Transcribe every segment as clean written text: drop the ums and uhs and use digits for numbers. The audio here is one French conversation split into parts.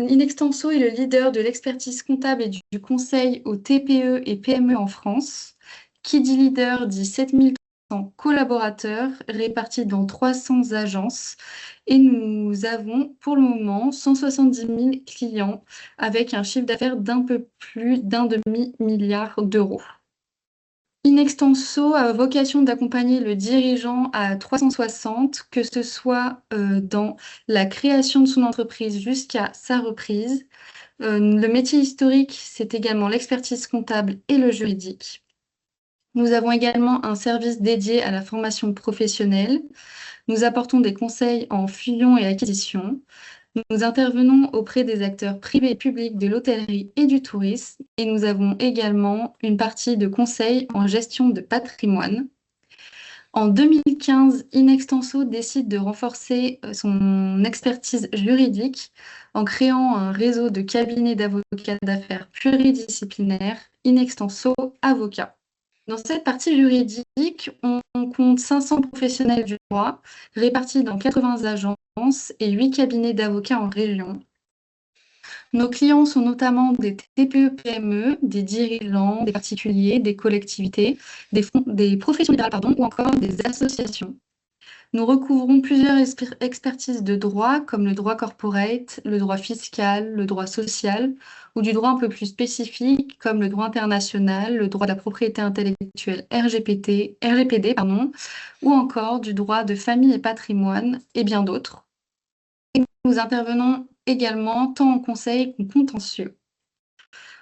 Inextenso est le leader de l'expertise comptable et du conseil aux TPE et PME en France. Qui dit leader dit 7 300 collaborateurs répartis dans 300 agences et nous avons pour le moment 170 000 clients avec un chiffre d'affaires d'un peu plus d'un demi-milliard d'euros. Inextenso a vocation d'accompagner le dirigeant à 360, que ce soit dans la création de son entreprise jusqu'à sa reprise. Le métier historique, c'est également l'expertise comptable et le juridique. Nous avons également un service dédié à la formation professionnelle. Nous apportons des conseils en fusion et acquisition. Nous intervenons auprès des acteurs privés et publics de l'hôtellerie et du tourisme et nous avons également une partie de conseil en gestion de patrimoine. En 2015, Inextenso décide de renforcer son expertise juridique en créant un réseau de cabinets d'avocats d'affaires pluridisciplinaires, Inextenso Avocats. Dans cette partie juridique, on compte 500 professionnels du droit répartis dans 80 agences et 8 cabinets d'avocats en région. Nos clients sont notamment des TPE-PME, des dirigeants, des particuliers, des collectivités, des professions libérales, ou encore des associations. Nous recouvrons plusieurs expertises de droit, comme le droit corporate, le droit fiscal, le droit social, ou du droit un peu plus spécifique, comme le droit international, le droit de la propriété intellectuelle RGPD, ou encore du droit de famille et patrimoine, et bien d'autres. Et nous intervenons également tant en conseil qu'en contentieux.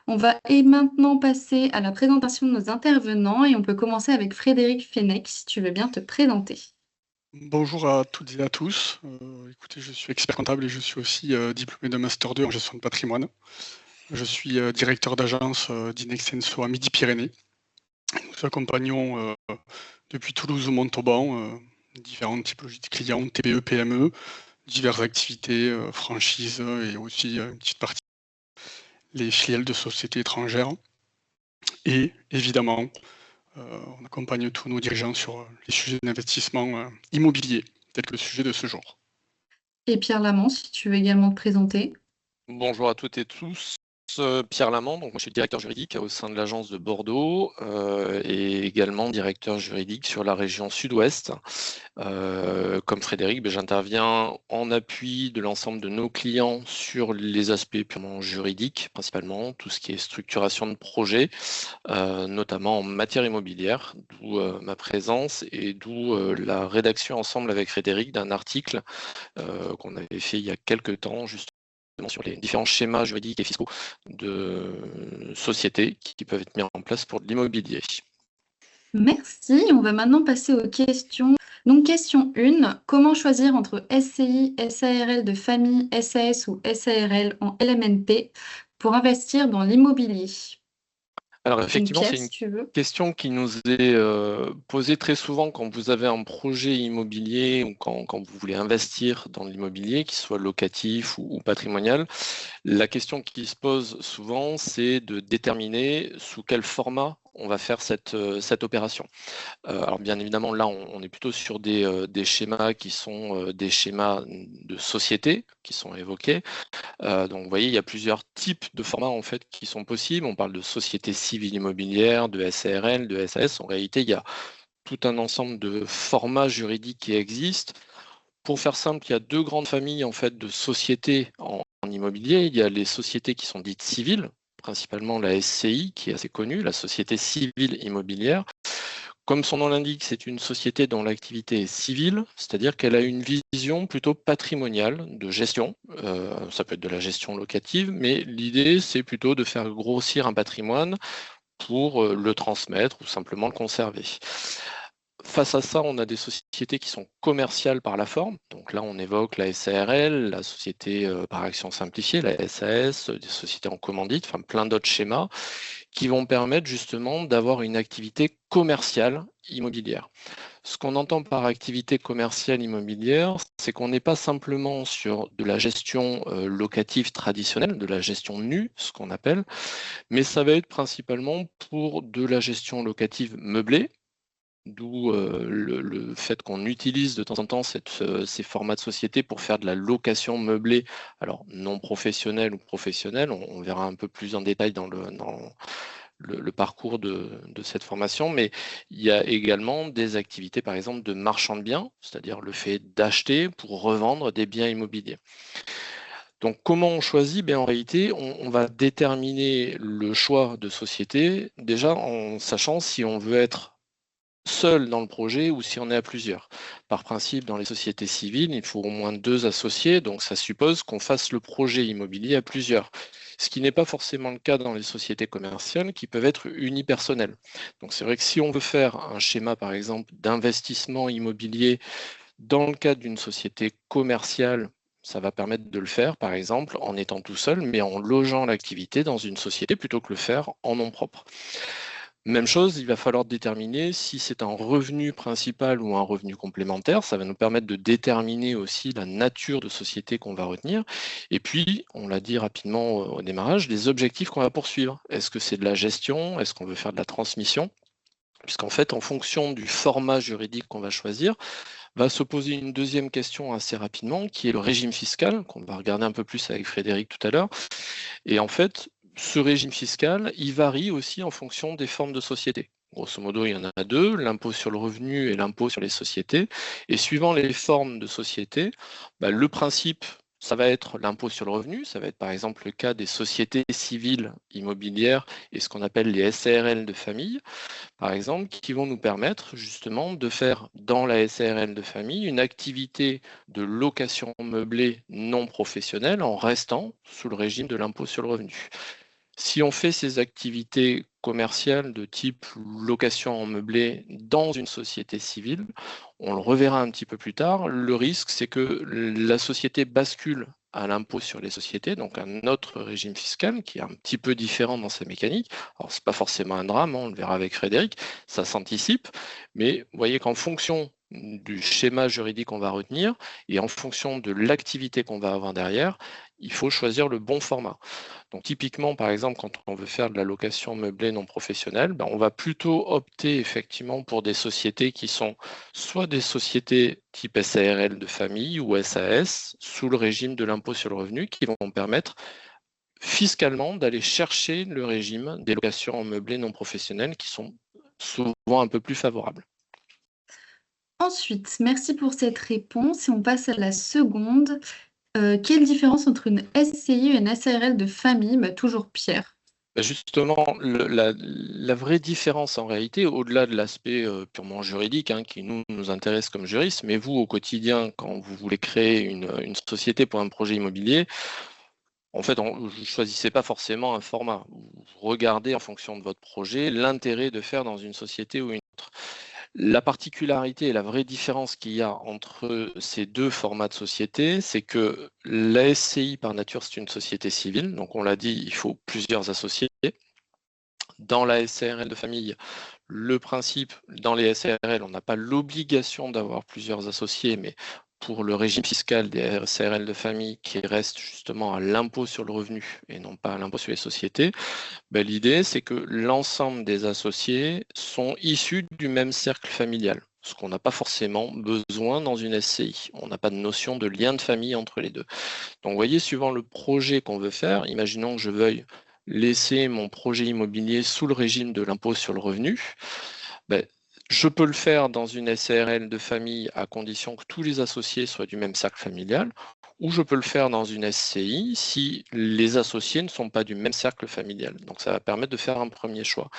On va maintenant passer à la présentation de nos intervenants et on peut commencer avec Frédéric Fenech, si tu veux bien te présenter. Bonjour à toutes et à tous. Écoutez, je suis expert comptable et je suis aussi diplômé d'un Master 2 en gestion de patrimoine. Je suis directeur d'agence d'Inextenso à Midi-Pyrénées. Nous accompagnons depuis Toulouse au Montauban différentes typologies de clients, TPE, PME, diverses activités, franchises et aussi une petite partie les filiales de sociétés étrangères. Et évidemment, on accompagne tous nos dirigeants sur les sujets d'investissement immobilier, tel que le sujet de ce jour. Et Pierre Lamont, si tu veux également te présenter. Bonjour à toutes et tous. Pierre Lamont, donc moi je suis directeur juridique au sein de l'agence de Bordeaux et également directeur juridique sur la région sud-ouest. Comme Frédéric, j'interviens en appui de l'ensemble de nos clients sur les aspects purement juridiques, principalement tout ce qui est structuration de projets, notamment en matière immobilière, d'où ma présence et d'où la rédaction ensemble avec Frédéric d'un article qu'on avait fait il y a quelques temps, justement sur les différents schémas juridiques et fiscaux de sociétés qui peuvent être mis en place pour de l'immobilier. Merci. On va maintenant passer aux questions. Donc, question 1. Comment choisir entre SCI, SARL de famille, SAS ou SARL en LMNP pour investir dans l'immobilier? Alors effectivement, Pierre, c'est si une tu veux. question qui nous est posée très souvent quand vous avez un projet immobilier ou quand vous voulez investir dans l'immobilier, qu'il soit locatif ou patrimonial. La question qui se pose souvent, c'est de déterminer sous quel format on va faire cette opération. Alors bien évidemment, là, on est plutôt sur des schémas qui sont des schémas de société qui sont évoqués. Donc vous voyez, il y a plusieurs types de formats en fait qui sont possibles. On parle de société civile immobilière, de SARL, de SAS. En réalité, il y a tout un ensemble de formats juridiques qui existent. Pour faire simple, il y a deux grandes familles en fait de sociétés en immobilier. Il y a les sociétés qui sont dites civiles, principalement la SCI qui est assez connue, la société civile immobilière. Comme son nom l'indique, c'est une société dont l'activité est civile, c'est-à-dire qu'elle a une vision plutôt patrimoniale de gestion. Ça peut être de la gestion locative, mais l'idée, c'est plutôt de faire grossir un patrimoine pour le transmettre ou simplement le conserver. Face à ça, on a des sociétés qui sont commerciales par la forme. Donc là, on évoque la SARL, la société par action simplifiée, la SAS, des sociétés en commandite, enfin plein d'autres schémas qui vont permettre justement d'avoir une activité commerciale immobilière. Ce qu'on entend par activité commerciale immobilière, c'est qu'on n'est pas simplement sur de la gestion locative traditionnelle, de la gestion nue, ce qu'on appelle, mais ça va être principalement pour de la gestion locative meublée, d'où le fait qu'on utilise de temps en temps ces formats de société pour faire de la location meublée, alors non professionnelle ou professionnelle, on verra un peu plus en détail dans le parcours de cette formation, mais il y a également des activités, par exemple, de marchand de biens, c'est-à-dire le fait d'acheter pour revendre des biens immobiliers. Donc, comment on choisit? En réalité, on va déterminer le choix de société déjà en sachant si on veut être seul dans le projet ou si on est à plusieurs. Par principe, dans les sociétés civiles, il faut au moins 2 associés, donc ça suppose qu'on fasse le projet immobilier à plusieurs. Ce qui n'est pas forcément le cas dans les sociétés commerciales qui peuvent être unipersonnelles. Donc c'est vrai que si on veut faire un schéma, par exemple, d'investissement immobilier dans le cadre d'une société commerciale, ça va permettre de le faire, par exemple, en étant tout seul, mais en logeant l'activité dans une société plutôt que le faire en nom propre. Même chose, il va falloir déterminer si c'est un revenu principal ou un revenu complémentaire. Ça va nous permettre de déterminer aussi la nature de société qu'on va retenir. Et puis, on l'a dit rapidement au démarrage, les objectifs qu'on va poursuivre. Est-ce que c'est de la gestion? Est-ce qu'on veut faire de la transmission? Puisqu'en fait, en fonction du format juridique qu'on va choisir, va se poser une deuxième question assez rapidement, qui est le régime fiscal, qu'on va regarder un peu plus avec Frédéric tout à l'heure. Et en fait, ce régime fiscal, il varie aussi en fonction des formes de société. Grosso modo, il y en a 2, l'impôt sur le revenu et l'impôt sur les sociétés. Et suivant les formes de société, le principe, ça va être l'impôt sur le revenu. Ça va être par exemple le cas des sociétés civiles immobilières et ce qu'on appelle les SARL de famille, par exemple, qui vont nous permettre justement de faire dans la SARL de famille une activité de location meublée non professionnelle en restant sous le régime de l'impôt sur le revenu. Si on fait ces activités commerciales de type location en meublé dans une société civile, on le reverra un petit peu plus tard, le risque c'est que la société bascule à l'impôt sur les sociétés, donc un autre régime fiscal qui est un petit peu différent dans sa mécanique. Alors c'est pas forcément un drame, on le verra avec Frédéric, ça s'anticipe, mais vous voyez qu'en fonction du schéma juridique qu'on va retenir et en fonction de l'activité qu'on va avoir derrière, il faut choisir le bon format. Donc typiquement, par exemple, quand on veut faire de la location meublée non professionnelle, on va plutôt opter effectivement pour des sociétés qui sont soit des sociétés type SARL de famille ou SAS sous le régime de l'impôt sur le revenu qui vont permettre fiscalement d'aller chercher le régime des locations en meublé non professionnelles qui sont souvent un peu plus favorables. Ensuite, merci pour cette réponse et on passe à la seconde. Quelle différence entre une SCI et une SARL de famille? Toujours Pierre. Justement, la vraie différence en réalité, au-delà de l'aspect purement juridique, qui nous intéresse comme juristes, mais vous, au quotidien, quand vous voulez créer une société pour un projet immobilier, en fait, vous ne choisissez pas forcément un format. Vous regardez en fonction de votre projet l'intérêt de faire dans une société ou une autre. La particularité et la vraie différence qu'il y a entre ces 2 formats de société, c'est que la SCI, par nature, c'est une société civile. Donc, on l'a dit, il faut plusieurs associés. Dans la SARL de famille, le principe, dans les SARL, on n'a pas l'obligation d'avoir plusieurs associés, mais pour le régime fiscal des SARL de famille qui reste justement à l'impôt sur le revenu et non pas à l'impôt sur les sociétés, l'idée c'est que l'ensemble des associés sont issus du même cercle familial, ce qu'on n'a pas forcément besoin dans une SCI. On n'a pas de notion de lien de famille entre les deux. Donc vous voyez, suivant le projet qu'on veut faire, imaginons que je veuille laisser mon projet immobilier sous le régime de l'impôt sur le revenu, je peux le faire dans une SARL de famille à condition que tous les associés soient du même cercle familial, ou je peux le faire dans une SCI si les associés ne sont pas du même cercle familial. Donc ça va permettre de faire un premier choix.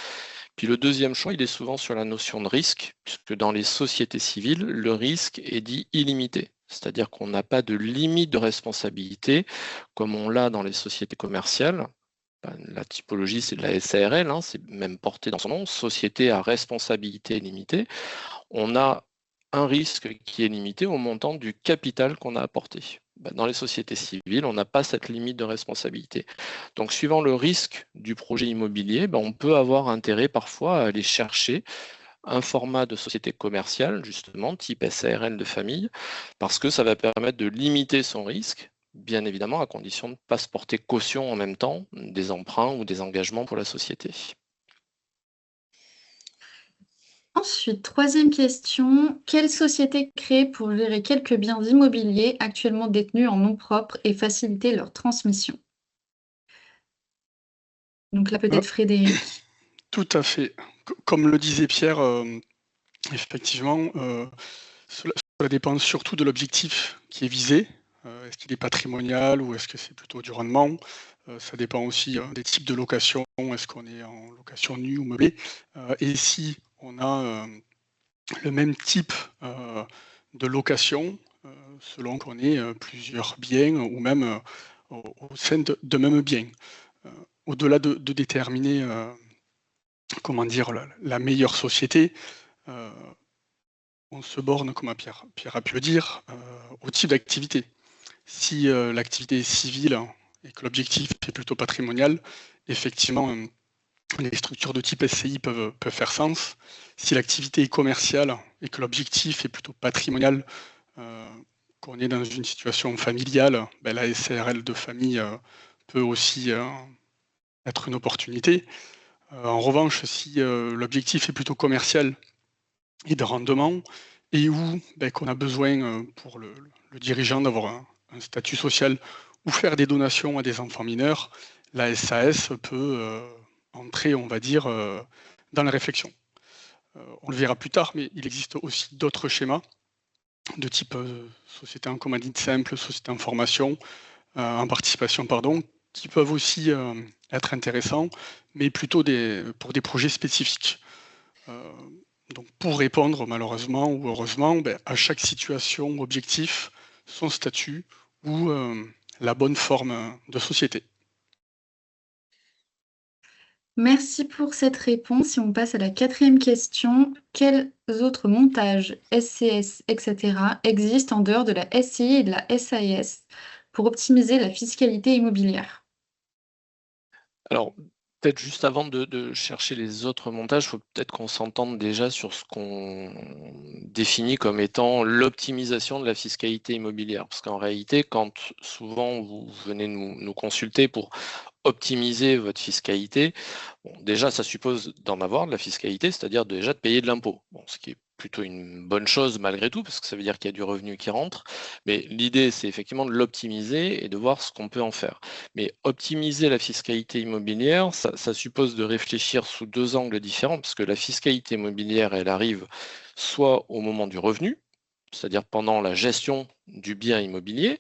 Puis le deuxième choix, il est souvent sur la notion de risque, puisque dans les sociétés civiles, le risque est dit illimité. C'est-à-dire qu'on n'a pas de limite de responsabilité comme on l'a dans les sociétés commerciales. La typologie, c'est de la SARL, c'est même porté dans son nom, société à responsabilité limitée. On a un risque qui est limité au montant du capital qu'on a apporté. Dans les sociétés civiles, on n'a pas cette limite de responsabilité. Donc, suivant le risque du projet immobilier, on peut avoir intérêt parfois à aller chercher un format de société commerciale, justement, type SARL de famille, parce que ça va permettre de limiter son risque, bien évidemment, à condition de ne pas se porter caution en même temps des emprunts ou des engagements pour la société. Ensuite, troisième question, quelle société créée pour gérer quelques biens immobiliers actuellement détenus en nom propre et faciliter leur transmission? Donc là, Euh, peut-être Frédéric. Tout à fait. Comme le disait Pierre, effectivement, cela dépend surtout de l'objectif qui est visé. Est-ce qu'il est patrimonial ou est-ce que c'est plutôt du rendement? Ça dépend aussi des types de location. Est-ce qu'on est en location nue ou meublée? Et si on a le même type de location, selon qu'on ait plusieurs biens ou même au sein de même bien. Au-delà de déterminer comment dire, la meilleure société, euh, on se borne, comme Pierre a pu le dire, au type d'activité. Si l'activité est civile et que l'objectif est plutôt patrimonial, effectivement, les structures de type SCI peuvent faire sens. Si l'activité est commerciale et que l'objectif est plutôt patrimonial, qu'on est dans une situation familiale, ben, la SARL de famille peut aussi être une opportunité. En revanche, si l'objectif est plutôt commercial et de rendement, et où ben, qu'on a besoin pour le dirigeant d'avoir un statut social ou faire des donations à des enfants mineurs, la SAS peut entrer, on va dire, dans la réflexion. On le verra plus tard, mais il existe aussi d'autres schémas de type société en commandite simple, société en formation, en participation, pardon, qui peuvent aussi être intéressants, mais plutôt pour des projets spécifiques. Donc pour répondre malheureusement ou heureusement ben, à chaque situation ou objectif, son statut ou la bonne forme de société. Merci pour cette réponse. Et on passe à la quatrième question. Quels autres montages SCS, etc. existent en dehors de la SCI et de la SAS pour optimiser la fiscalité immobilière? Alors, peut-être juste avant de chercher les autres montages, il faut peut-être qu'on s'entende déjà sur ce qu'on définit comme étant l'optimisation de la fiscalité immobilière. Parce qu'en réalité, quand souvent vous venez nous consulter pour optimiser votre fiscalité, bon, déjà ça suppose d'en avoir de la fiscalité, c'est-à-dire déjà de payer de l'impôt. Bon, ce qui est plutôt une bonne chose malgré tout, parce que ça veut dire qu'il y a du revenu qui rentre. Mais l'idée, c'est effectivement de l'optimiser et de voir ce qu'on peut en faire. Mais optimiser la fiscalité immobilière, ça suppose de réfléchir sous deux angles différents, parce que la fiscalité immobilière, elle arrive soit au moment du revenu, c'est-à-dire pendant la gestion du bien immobilier.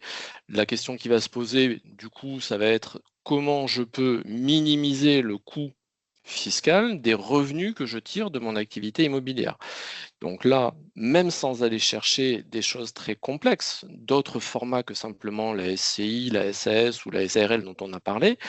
La question qui va se poser, du coup, ça va être comment je peux minimiser le coût fiscal des revenus que je tire de mon activité immobilière. Donc là, même sans aller chercher des choses très complexes, d'autres formats que simplement la SCI, la SAS ou la SARL dont on a parlé,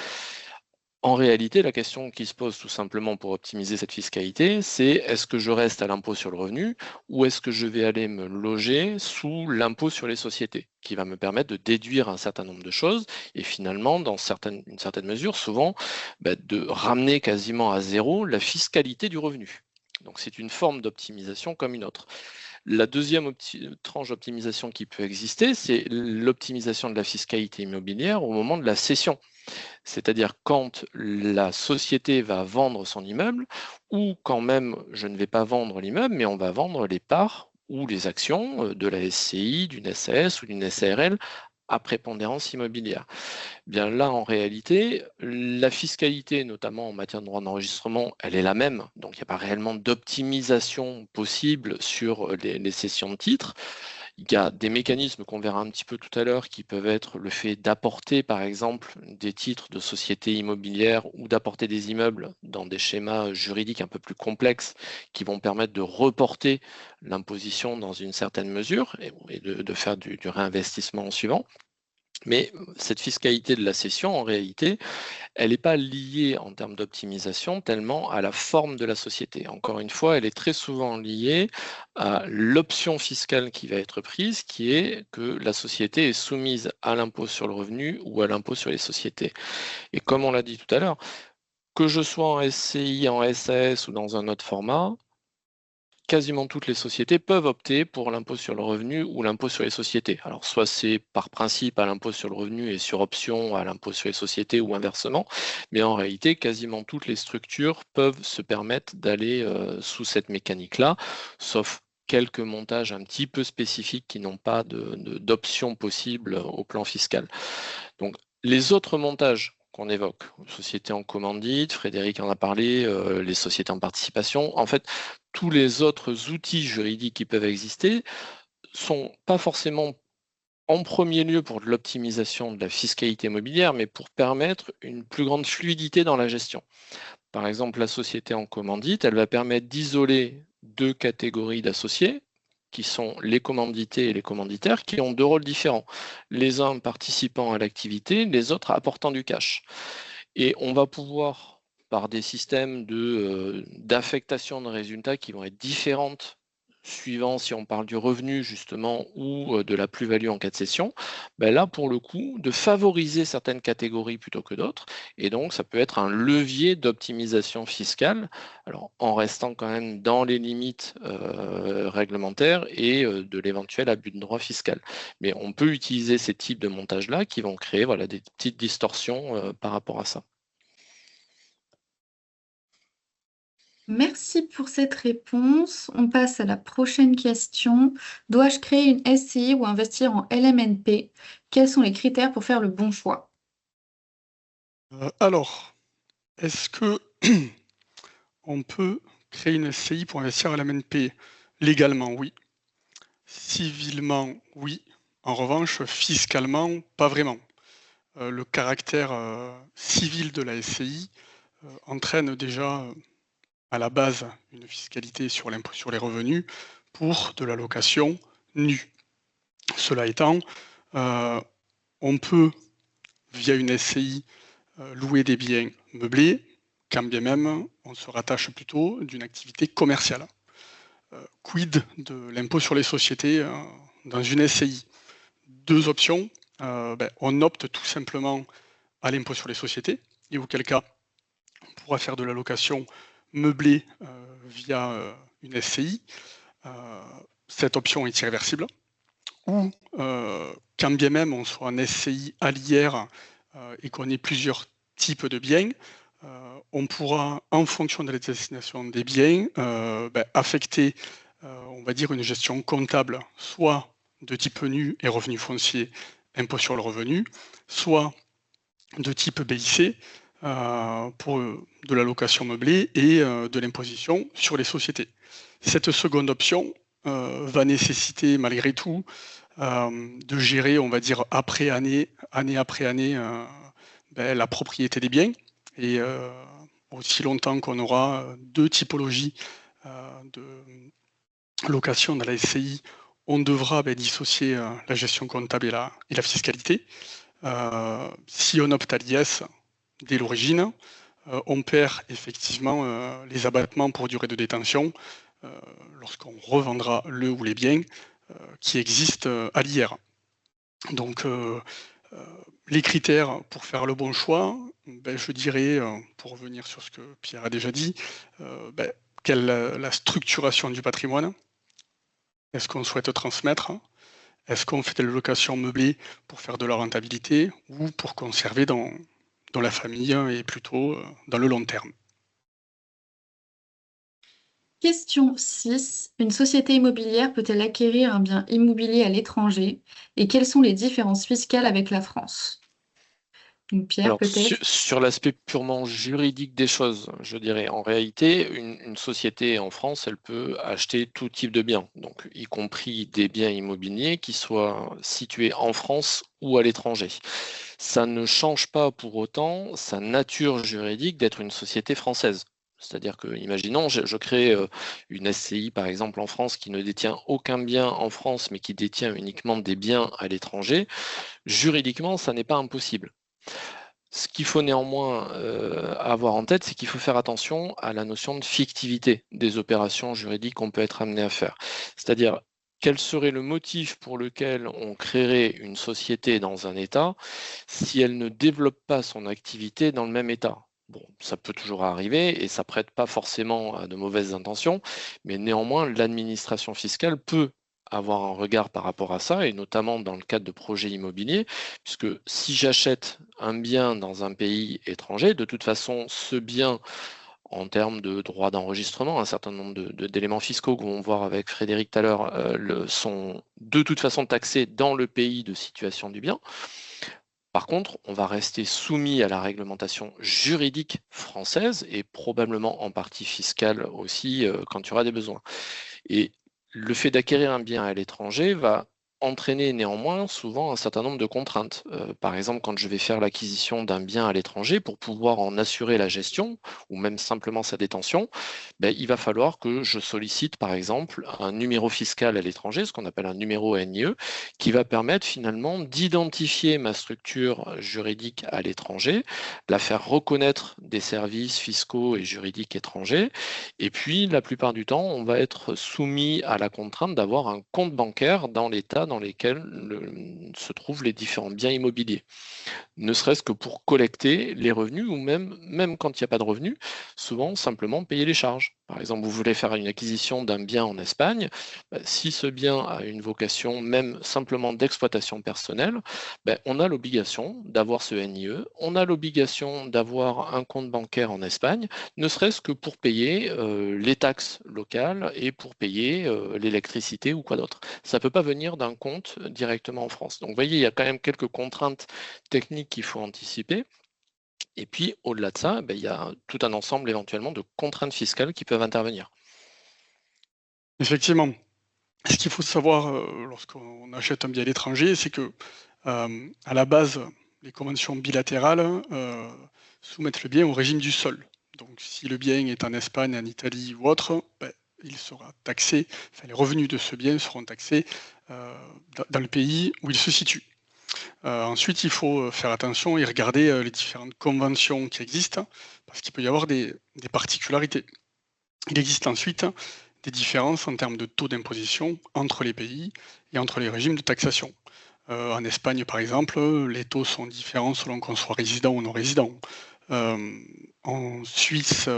en réalité, la question qui se pose tout simplement pour optimiser cette fiscalité, c'est est-ce que je reste à l'impôt sur le revenu ou est-ce que je vais aller me loger sous l'impôt sur les sociétés, qui va me permettre de déduire un certain nombre de choses et finalement, dans une certaine mesure, souvent, de ramener quasiment à zéro la fiscalité du revenu. Donc c'est une forme d'optimisation comme une autre. La deuxième tranche d'optimisation qui peut exister, c'est l'optimisation de la fiscalité immobilière au moment de la cession. C'est-à-dire quand la société va vendre son immeuble ou quand même je ne vais pas vendre l'immeuble, mais on va vendre les parts ou les actions de la SCI, d'une SAS ou d'une SARL à prépondérance immobilière. Bien là, en réalité, la fiscalité, notamment en matière de droit d'enregistrement, elle est la même. Donc, il n'y a pas réellement d'optimisation possible sur les cessions de titres. Il y a des mécanismes qu'on verra un petit peu tout à l'heure qui peuvent être le fait d'apporter, par exemple, des titres de sociétés immobilières ou d'apporter des immeubles dans des schémas juridiques un peu plus complexes qui vont permettre de reporter l'imposition dans une certaine mesure et de faire du réinvestissement en suivant. Mais cette fiscalité de la cession, en réalité, elle n'est pas liée en termes d'optimisation tellement à la forme de la société. Encore une fois, elle est très souvent liée à l'option fiscale qui va être prise, qui est que la société est soumise à l'impôt sur le revenu ou à l'impôt sur les sociétés. Et comme on l'a dit tout à l'heure, que je sois en SCI, en SAS ou dans un autre format, quasiment toutes les sociétés peuvent opter pour l'impôt sur le revenu ou l'impôt sur les sociétés. Alors soit c'est par principe à l'impôt sur le revenu et sur option à l'impôt sur les sociétés ou inversement, mais en réalité quasiment toutes les structures peuvent se permettre d'aller sous cette mécanique-là, sauf quelques montages un petit peu spécifiques qui n'ont pas d'option possible au plan fiscal. Donc les autres montages qu'on évoque, sociétés en commandite, Frédéric en a parlé, les sociétés en participation, en fait, tous les autres outils juridiques qui peuvent exister sont pas forcément en premier lieu pour de l'optimisation de la fiscalité immobilière, mais pour permettre une plus grande fluidité dans la gestion. Par exemple, la société en commandite, elle va permettre d'isoler deux catégories d'associés, qui sont les commandités et les commanditaires, qui ont deux rôles différents. Les uns participant à l'activité, les autres apportant du cash. Et on va pouvoir, par des systèmes d'affectation de résultats qui vont être différentes, suivant si on parle du revenu justement ou de la plus-value en cas de cession, ben là pour le coup, de favoriser certaines catégories plutôt que d'autres, et donc ça peut être un levier d'optimisation fiscale, alors en restant quand même dans les limites réglementaires et de l'éventuel abus de droit fiscal. Mais on peut utiliser ces types de montages-là qui vont créer voilà, des petites distorsions par rapport à ça. Merci pour cette réponse. On passe à la prochaine question. Dois-je créer une SCI ou investir en LMNP? Quels sont les critères pour faire le bon choix? Alors, est-ce que on peut créer une SCI pour investir à l'MNP? Légalement, oui. Civilement, oui. En revanche, fiscalement, pas vraiment. Le caractère civil de la SCI entraîne déjà à la base une fiscalité sur l'impôt sur les revenus pour de la location nue. Cela étant, on peut, via une SCI, louer des biens meublés, quand bien même on se rattache plutôt d'une activité commerciale. Quid de l'impôt sur les sociétés dans une SCI? Deux options. On opte tout simplement à l'impôt sur les sociétés, et auquel cas on pourra faire de la location meublée via une SCI. Cette option est irréversible. Ou quand bien même on soit en SCI à l'IR et qu'on ait plusieurs types de biens, on pourra, en fonction de la destination des biens, affecter, on va dire, une gestion comptable, soit de type nu et revenu foncier, impôt sur le revenu, soit de type BIC, pour de la location meublée et de l'imposition sur les sociétés. Cette seconde option va nécessiter malgré tout de gérer, on va dire, année après année, la propriété des biens. Et aussi longtemps qu'on aura deux typologies de location dans la SCI, on devra dissocier la gestion comptable et la fiscalité. Si on opte à l'IS dès l'origine, on perd effectivement les abattements pour durée de détention lorsqu'on revendra le ou les biens qui existent à l'IR. Donc les critères pour faire le bon choix, je dirais, pour revenir sur ce que Pierre a déjà dit, quelle la structuration du patrimoine? Est-ce qu'on souhaite transmettre? Est-ce qu'on fait de la location meublée pour faire de la rentabilité ou pour conserver dans la famille et plutôt dans le long terme? Question 6. Une société immobilière peut-elle acquérir un bien immobilier à l'étranger? Et quelles sont les différences fiscales avec la France? Donc, Pierre, Alors, peut-être? sur l'aspect purement juridique des choses, je dirais, en réalité, une société en France, elle peut acheter tout type de biens, donc y compris des biens immobiliers qui soient situés en France ou à l'étranger. Ça ne change pas pour autant sa nature juridique d'être une société française. C'est-à-dire que, imaginons, je crée une SCI, par exemple, en France, qui ne détient aucun bien en France, mais qui détient uniquement des biens à l'étranger. Juridiquement, ça n'est pas impossible. Ce qu'il faut néanmoins avoir en tête, c'est qu'il faut faire attention à la notion de fictivité des opérations juridiques qu'on peut être amené à faire. C'est-à-dire, quel serait le motif pour lequel on créerait une société dans un État si elle ne développe pas son activité dans le même État? Bon, ça peut toujours arriver et ça prête pas forcément à de mauvaises intentions, mais néanmoins, l'administration fiscale peut avoir un regard par rapport à ça, et notamment dans le cadre de projets immobiliers, puisque si j'achète un bien dans un pays étranger, de toute façon, ce bien, en termes de droits d'enregistrement, un certain nombre d'éléments fiscaux que vont voir avec Frédéric tout à l'heure, sont de toute façon taxés dans le pays de situation du bien. Par contre, on va rester soumis à la réglementation juridique française et probablement en partie fiscale aussi quand il y aura des besoins. Et le fait d'acquérir un bien à l'étranger va entraîner néanmoins souvent un certain nombre de contraintes. Par exemple, quand je vais faire l'acquisition d'un bien à l'étranger, pour pouvoir en assurer la gestion ou même simplement sa détention, ben, il va falloir que je sollicite par exemple un numéro fiscal à l'étranger, ce qu'on appelle un numéro NIE, qui va permettre finalement d'identifier ma structure juridique à l'étranger, la faire reconnaître des services fiscaux et juridiques étrangers, et puis la plupart du temps, on va être soumis à la contrainte d'avoir un compte bancaire dans l'État dans lequel se trouvent les différents biens immobiliers, ne serait-ce que pour collecter les revenus ou même quand il n'y a pas de revenus, souvent simplement payer les charges. Par exemple, vous voulez faire une acquisition d'un bien en Espagne, si ce bien a une vocation même simplement d'exploitation personnelle, on a l'obligation d'avoir ce NIE, on a l'obligation d'avoir un compte bancaire en Espagne, ne serait-ce que pour payer les taxes locales et pour payer l'électricité ou quoi d'autre. Ça ne peut pas venir d'un compte directement en France. Donc vous voyez, il y a quand même quelques contraintes techniques qu'il faut anticiper. Et puis, au-delà de ça, il y a tout un ensemble éventuellement de contraintes fiscales qui peuvent intervenir. Effectivement. Ce qu'il faut savoir, lorsqu'on achète un bien à l'étranger, c'est que, à la base, les conventions bilatérales, soumettent le bien au régime du sol. Donc si le bien est en Espagne, en Italie ou autre, il sera taxé, enfin les revenus de ce bien seront taxés, dans le pays où il se situe. Ensuite, il faut faire attention et regarder les différentes conventions qui existent, parce qu'il peut y avoir des particularités. Il existe ensuite des différences en termes de taux d'imposition entre les pays et entre les régimes de taxation. En Espagne, par exemple, les taux sont différents selon qu'on soit résident ou non résident. En Suisse,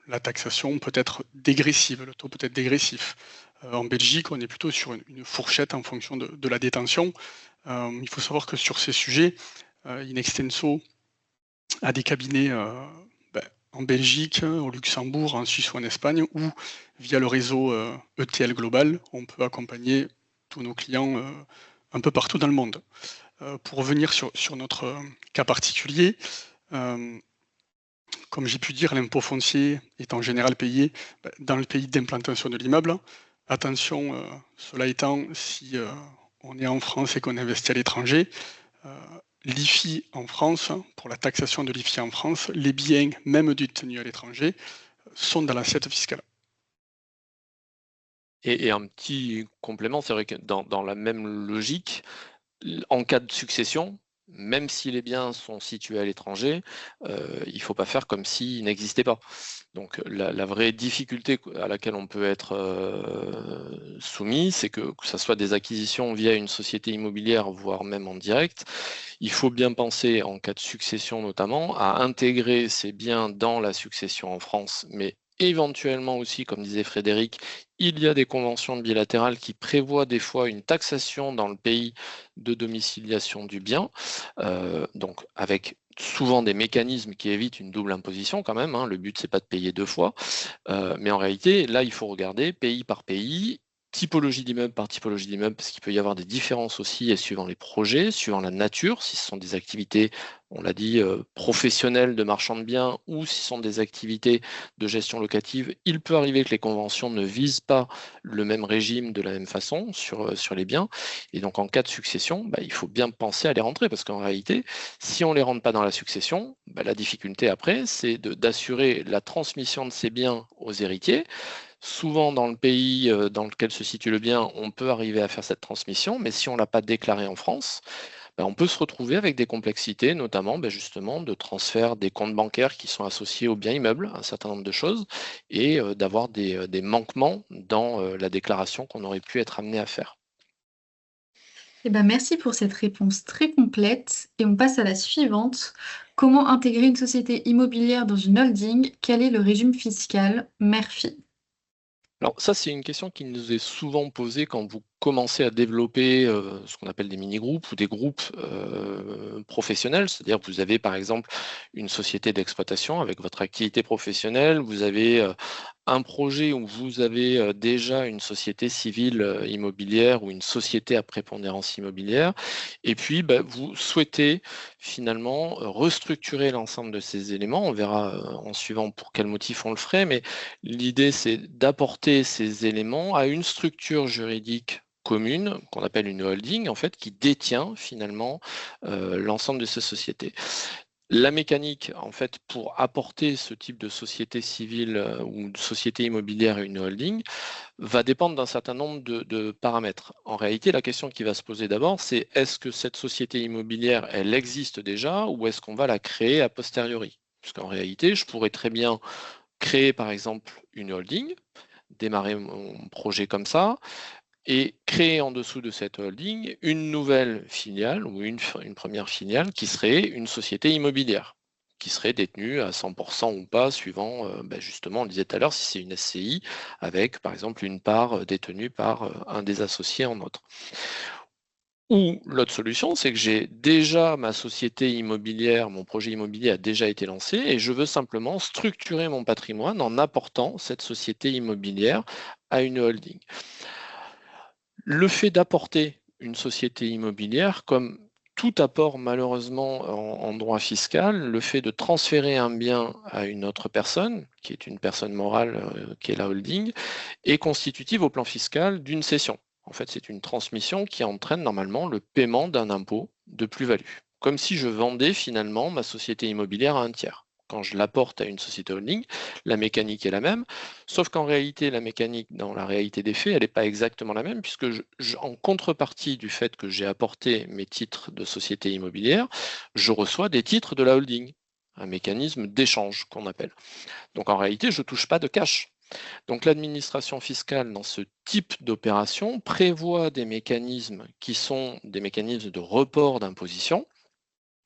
la taxation peut être dégressive, le taux peut être dégressif. En Belgique, on est plutôt sur une fourchette en fonction de la détention. Il faut savoir que sur ces sujets, Inextenso a des cabinets en Belgique, au Luxembourg, en Suisse ou en Espagne, où via le réseau ETL Global, on peut accompagner tous nos clients un peu partout dans le monde. Pour revenir sur notre cas particulier, comme j'ai pu dire, l'impôt foncier est en général payé dans le pays d'implantation de l'immeuble. Attention, cela étant, si on est en France et qu'on investit à l'étranger, l'IFI en France, pour la taxation de l'IFI en France, les biens, même détenus à l'étranger, sont dans l'assiette fiscale. Et un petit complément, c'est vrai que dans la même logique, en cas de succession, même si les biens sont situés à l'étranger, il ne faut pas faire comme s'ils n'existaient pas. Donc la vraie difficulté à laquelle on peut être soumis, c'est que ce soit des acquisitions via une société immobilière, voire même en direct, il faut bien penser, en cas de succession notamment, à intégrer ces biens dans la succession en France, mais éventuellement aussi, comme disait Frédéric, il y a des conventions bilatérales qui prévoient des fois une taxation dans le pays de domiciliation du bien, donc avec souvent des mécanismes qui évitent une double imposition quand même, hein. Le but, c'est pas de payer deux fois, mais en réalité, là, il faut regarder pays par pays, typologie d'immeuble par typologie d'immeuble, parce qu'il peut y avoir des différences aussi, et suivant les projets, suivant la nature, si ce sont des activités, on l'a dit, professionnelles de marchand de biens, ou si ce sont des activités de gestion locative, il peut arriver que les conventions ne visent pas le même régime de la même façon sur les biens. Et donc, en cas de succession, il faut bien penser à les rentrer, parce qu'en réalité, si on ne les rentre pas dans la succession, la difficulté après, c'est d'assurer la transmission de ces biens aux héritiers. Souvent, dans le pays dans lequel se situe le bien, on peut arriver à faire cette transmission, mais si on ne l'a pas déclaré en France, on peut se retrouver avec des complexités, notamment justement de transfert des comptes bancaires qui sont associés aux biens immeubles, un certain nombre de choses, et d'avoir des manquements dans la déclaration qu'on aurait pu être amené à faire. Eh ben, merci pour cette réponse très complète et on passe à la suivante. Comment intégrer une société immobilière dans une holding? Quel est le régime fiscal mère-fille? Alors ça, c'est une question qui nous est souvent posée quand vous commencez à développer ce qu'on appelle des mini-groupes ou des groupes professionnels. C'est-à-dire que vous avez par exemple une société d'exploitation avec votre activité professionnelle, vous avez un projet où vous avez déjà une société civile immobilière ou une société à prépondérance immobilière, et puis bah, vous souhaitez finalement restructurer l'ensemble de ces éléments. On verra en suivant pour quel motif on le ferait, mais l'idée c'est d'apporter ces éléments à une structure juridique commune, qu'on appelle une holding, en fait, qui détient finalement l'ensemble de ces sociétés. La mécanique, en fait, pour apporter ce type de société civile ou de société immobilière à une holding, va dépendre d'un certain nombre de paramètres. En réalité, la question qui va se poser d'abord, c'est est-ce que cette société immobilière, elle existe déjà ou est-ce qu'on va la créer a posteriori? Puisqu'en réalité, je pourrais très bien créer, par exemple, une holding, démarrer mon projet comme ça, et créer en dessous de cette holding une nouvelle filiale ou une première filiale qui serait une société immobilière, qui serait détenue à 100% ou pas, suivant, justement, on le disait tout à l'heure, si c'est une SCI, avec par exemple une part détenue par un des associés en autre. Ou l'autre solution, c'est que j'ai déjà ma société immobilière, mon projet immobilier a déjà été lancé et je veux simplement structurer mon patrimoine en apportant cette société immobilière à une holding. Le fait d'apporter une société immobilière, comme tout apport malheureusement en droit fiscal, le fait de transférer un bien à une autre personne, qui est une personne morale, qui est la holding, est constitutive au plan fiscal d'une cession. En fait, c'est une transmission qui entraîne normalement le paiement d'un impôt de plus-value, comme si je vendais finalement ma société immobilière à un tiers. Quand je l'apporte à une société holding, la mécanique est la même, sauf qu'en réalité, la mécanique, dans la réalité des faits, elle n'est pas exactement la même, puisque en contrepartie du fait que j'ai apporté mes titres de société immobilière, je reçois des titres de la holding, un mécanisme d'échange qu'on appelle. Donc en réalité, je ne touche pas de cash. Donc l'administration fiscale, dans ce type d'opération, prévoit des mécanismes qui sont des mécanismes de report d'imposition.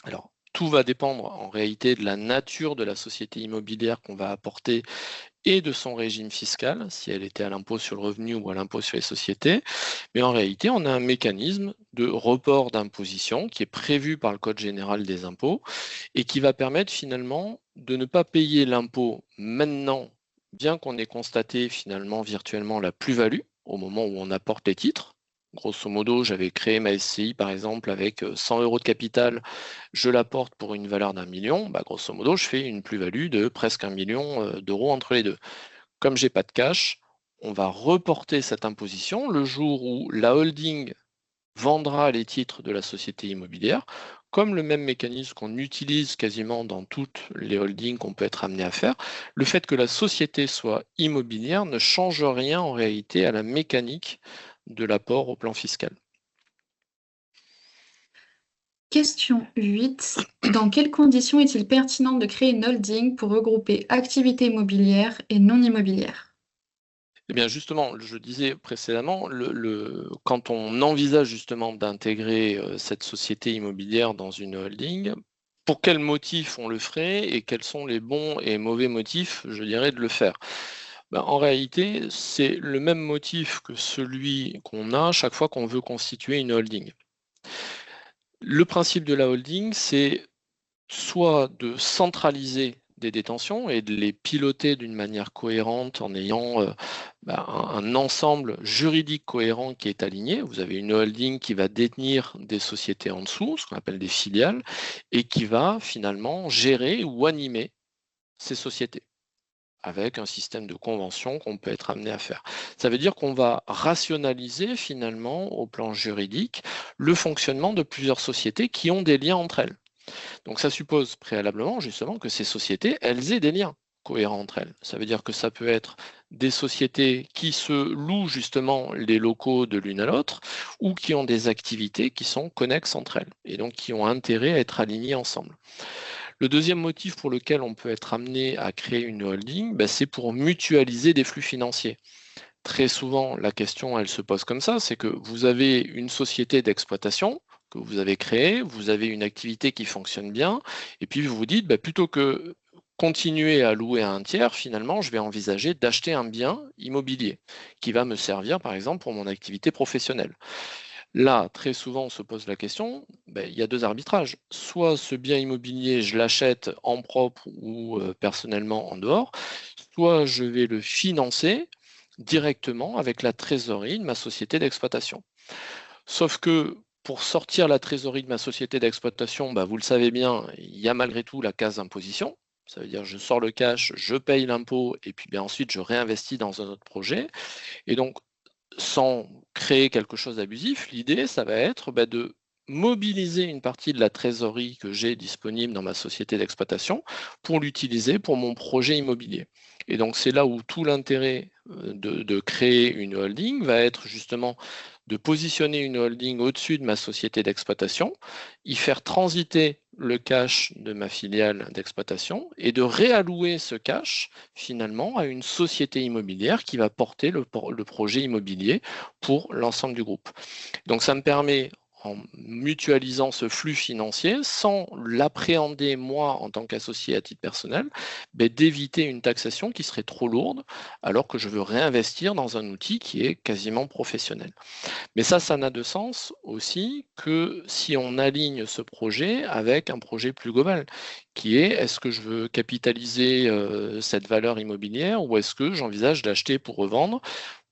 Alors, tout va dépendre en réalité de la nature de la société immobilière qu'on va apporter et de son régime fiscal, si elle était à l'impôt sur le revenu ou à l'impôt sur les sociétés. Mais en réalité, on a un mécanisme de report d'imposition qui est prévu par le Code général des impôts et qui va permettre finalement de ne pas payer l'impôt maintenant, bien qu'on ait constaté finalement virtuellement la plus-value au moment où on apporte les titres. Grosso modo, j'avais créé ma SCI par exemple avec 100 euros de capital, je l'apporte pour une valeur d'1 million, grosso modo, je fais une plus-value de presque 1 million d'euros entre les deux. Comme j'ai pas de cash, on va reporter cette imposition le jour où la holding vendra les titres de la société immobilière, comme le même mécanisme qu'on utilise quasiment dans toutes les holdings qu'on peut être amené à faire. Le fait que la société soit immobilière ne change rien en réalité à la mécanique de l'apport au plan fiscal. Question 8. Dans quelles conditions est-il pertinent de créer une holding pour regrouper activités immobilières et non immobilières? Eh bien justement, je disais précédemment, quand on envisage justement d'intégrer cette société immobilière dans une holding, pour quels motifs on le ferait et quels sont les bons et mauvais motifs, je dirais, de le faire? En réalité, c'est le même motif que celui qu'on a chaque fois qu'on veut constituer une holding. Le principe de la holding, c'est soit de centraliser des détentions et de les piloter d'une manière cohérente en ayant un ensemble juridique cohérent qui est aligné. Vous avez une holding qui va détenir des sociétés en dessous, ce qu'on appelle des filiales, et qui va finalement gérer ou animer ces sociétés avec un système de convention qu'on peut être amené à faire. Ça veut dire qu'on va rationaliser finalement au plan juridique le fonctionnement de plusieurs sociétés qui ont des liens entre elles. Donc ça suppose préalablement justement que ces sociétés, elles aient des liens cohérents entre elles. Ça veut dire que ça peut être des sociétés qui se louent justement les locaux de l'une à l'autre ou qui ont des activités qui sont connexes entre elles et donc qui ont intérêt à être alignées ensemble. Le deuxième motif pour lequel on peut être amené à créer une holding, c'est pour mutualiser des flux financiers. très souvent, la question, elle se pose comme ça, c'est que vous avez une société d'exploitation que vous avez créée, vous avez une activité qui fonctionne bien, et puis vous vous dites, bah, plutôt que continuer à louer à un tiers, finalement, je vais envisager d'acheter un bien immobilier qui va me servir, par exemple, pour mon activité professionnelle. Là, très souvent, on se pose la question, ben, il y a deux arbitrages. Soit ce bien immobilier, je l'achète en propre ou personnellement en dehors, soit je vais le financer directement avec la trésorerie de ma société d'exploitation. Sauf que pour sortir la trésorerie de ma société d'exploitation, bah, vous le savez bien, il y a malgré tout la case imposition. Ça veut dire je sors le cash, je paye l'impôt et puis bien ensuite je réinvestis dans un autre projet. Et donc, sans créer quelque chose d'abusif, l'idée, ça va être de mobiliser une partie de la trésorerie que j'ai disponible dans ma société d'exploitation pour l'utiliser pour mon projet immobilier. Et donc, c'est là où tout l'intérêt de créer une holding va être justement de positionner une holding au-dessus de ma société d'exploitation, y faire transiter le cash de ma filiale d'exploitation et de réallouer ce cash finalement à une société immobilière qui va porter le projet immobilier pour l'ensemble du groupe. Donc ça me permet, en mutualisant ce flux financier, sans l'appréhender moi en tant qu'associé à titre personnel, d'éviter une taxation qui serait trop lourde alors que je veux réinvestir dans un outil qui est quasiment professionnel. Mais ça n'a de sens aussi que si on aligne ce projet avec un projet plus global, qui est est-ce que je veux capitaliser cette valeur immobilière ou est-ce que j'envisage d'acheter pour revendre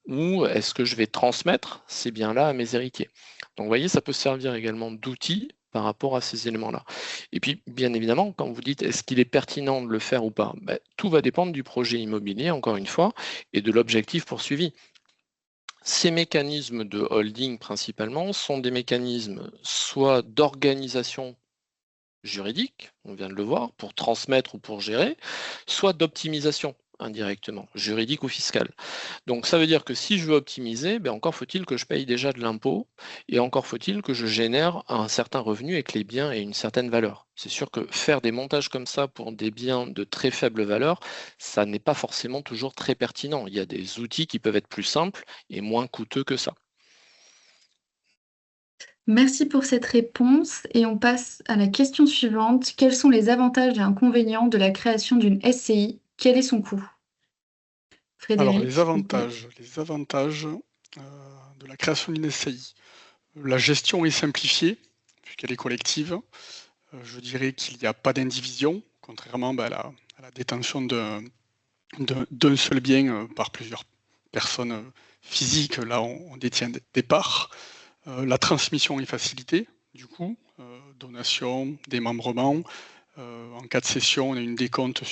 ou est-ce que je vais transmettre ces biens-là à mes héritiers. Donc vous voyez, ça peut servir également d'outil par rapport à ces éléments-là. Et puis, bien évidemment, quand vous dites est-ce qu'il est pertinent de le faire ou pas, tout va dépendre du projet immobilier, encore une fois, et de l'objectif poursuivi. Ces mécanismes de holding principalement sont des mécanismes soit d'organisation juridique, on vient de le voir, pour transmettre ou pour gérer, soit d'optimisation indirectement, juridique ou fiscale. Donc ça veut dire que si je veux optimiser, encore faut-il que je paye déjà de l'impôt et encore faut-il que je génère un certain revenu et que les biens aient une certaine valeur. C'est sûr que faire des montages comme ça pour des biens de très faible valeur, ça n'est pas forcément toujours très pertinent. Il y a des outils qui peuvent être plus simples et moins coûteux que ça. Merci pour cette réponse et on passe à la question suivante. Quels sont les avantages et inconvénients de la création d'une SCI? Quel est son coût? Alors Frédéric, s'il vous plaît. les avantages de la création d'une SCI. La gestion est simplifiée, puisqu'elle est collective. Je dirais qu'il n'y a pas d'indivision, contrairement à la détention d'un seul bien par plusieurs personnes physiques. Là, on détient des parts. La transmission est facilitée, du coup, donation, démembrement. En cas de cession, on a une décote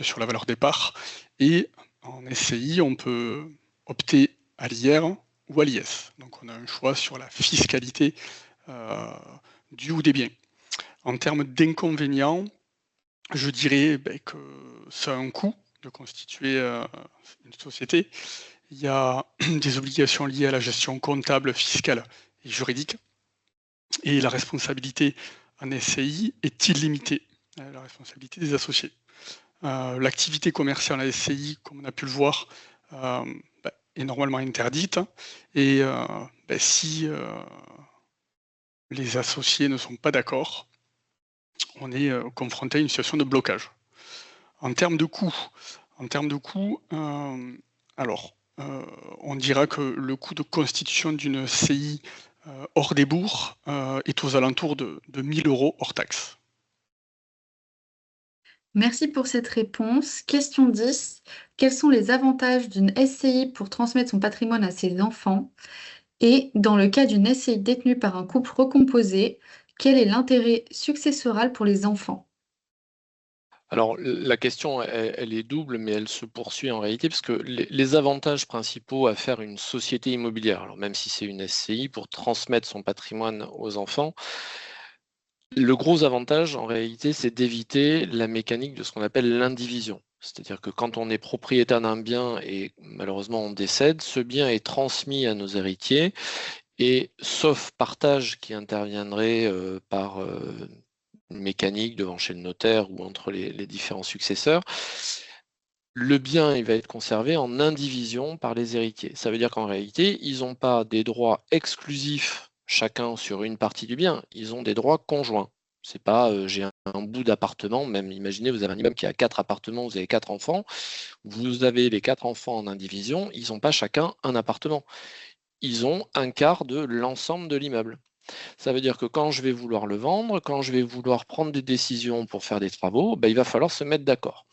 sur la valeur des parts. Et en SCI, on peut opter à l'IR ou à l'IS. Donc on a un choix sur la fiscalité du ou des biens. En termes d'inconvénients, je dirais que ça a un coût de constituer une société. Il y a des obligations liées à la gestion comptable, fiscale et juridique. Et la responsabilité en SCI est illimitée, la responsabilité des associés. L'activité commerciale en SCI, comme on a pu le voir, est normalement interdite. Et si les associés ne sont pas d'accord, on est confronté à une situation de blocage. En termes de coûts, on dira que le coût de constitution d'une CI hors des bourgs est aux alentours de 1 000 € hors taxe. Merci pour cette réponse. Question 10. Quels sont les avantages d'une SCI pour transmettre son patrimoine à ses enfants? Et dans le cas d'une SCI détenue par un couple recomposé, quel est l'intérêt successoral pour les enfants? Alors, la question, elle est double, mais elle se poursuit en réalité, parce que les avantages principaux à faire une société immobilière, alors même si c'est une SCI, pour transmettre son patrimoine aux enfants, le gros avantage, en réalité, c'est d'éviter la mécanique de ce qu'on appelle l'indivision. C'est-à-dire que quand on est propriétaire d'un bien et malheureusement on décède, ce bien est transmis à nos héritiers et sauf partage qui interviendrait par une mécanique devant chez le notaire ou entre les différents successeurs, le bien il va être conservé en indivision par les héritiers. Ça veut dire qu'en réalité, ils n'ont pas des droits exclusifs chacun sur une partie du bien, ils ont des droits conjoints. C'est pas j'ai un bout d'appartement, même imaginez vous avez un immeuble qui a 4 appartements, vous avez 4 enfants, vous avez les 4 enfants en indivision, ils n'ont pas chacun un appartement. Ils ont un quart de l'ensemble de l'immeuble. Ça veut dire que quand je vais vouloir le vendre, quand je vais vouloir prendre des décisions pour faire des travaux, il va falloir se mettre d'accord.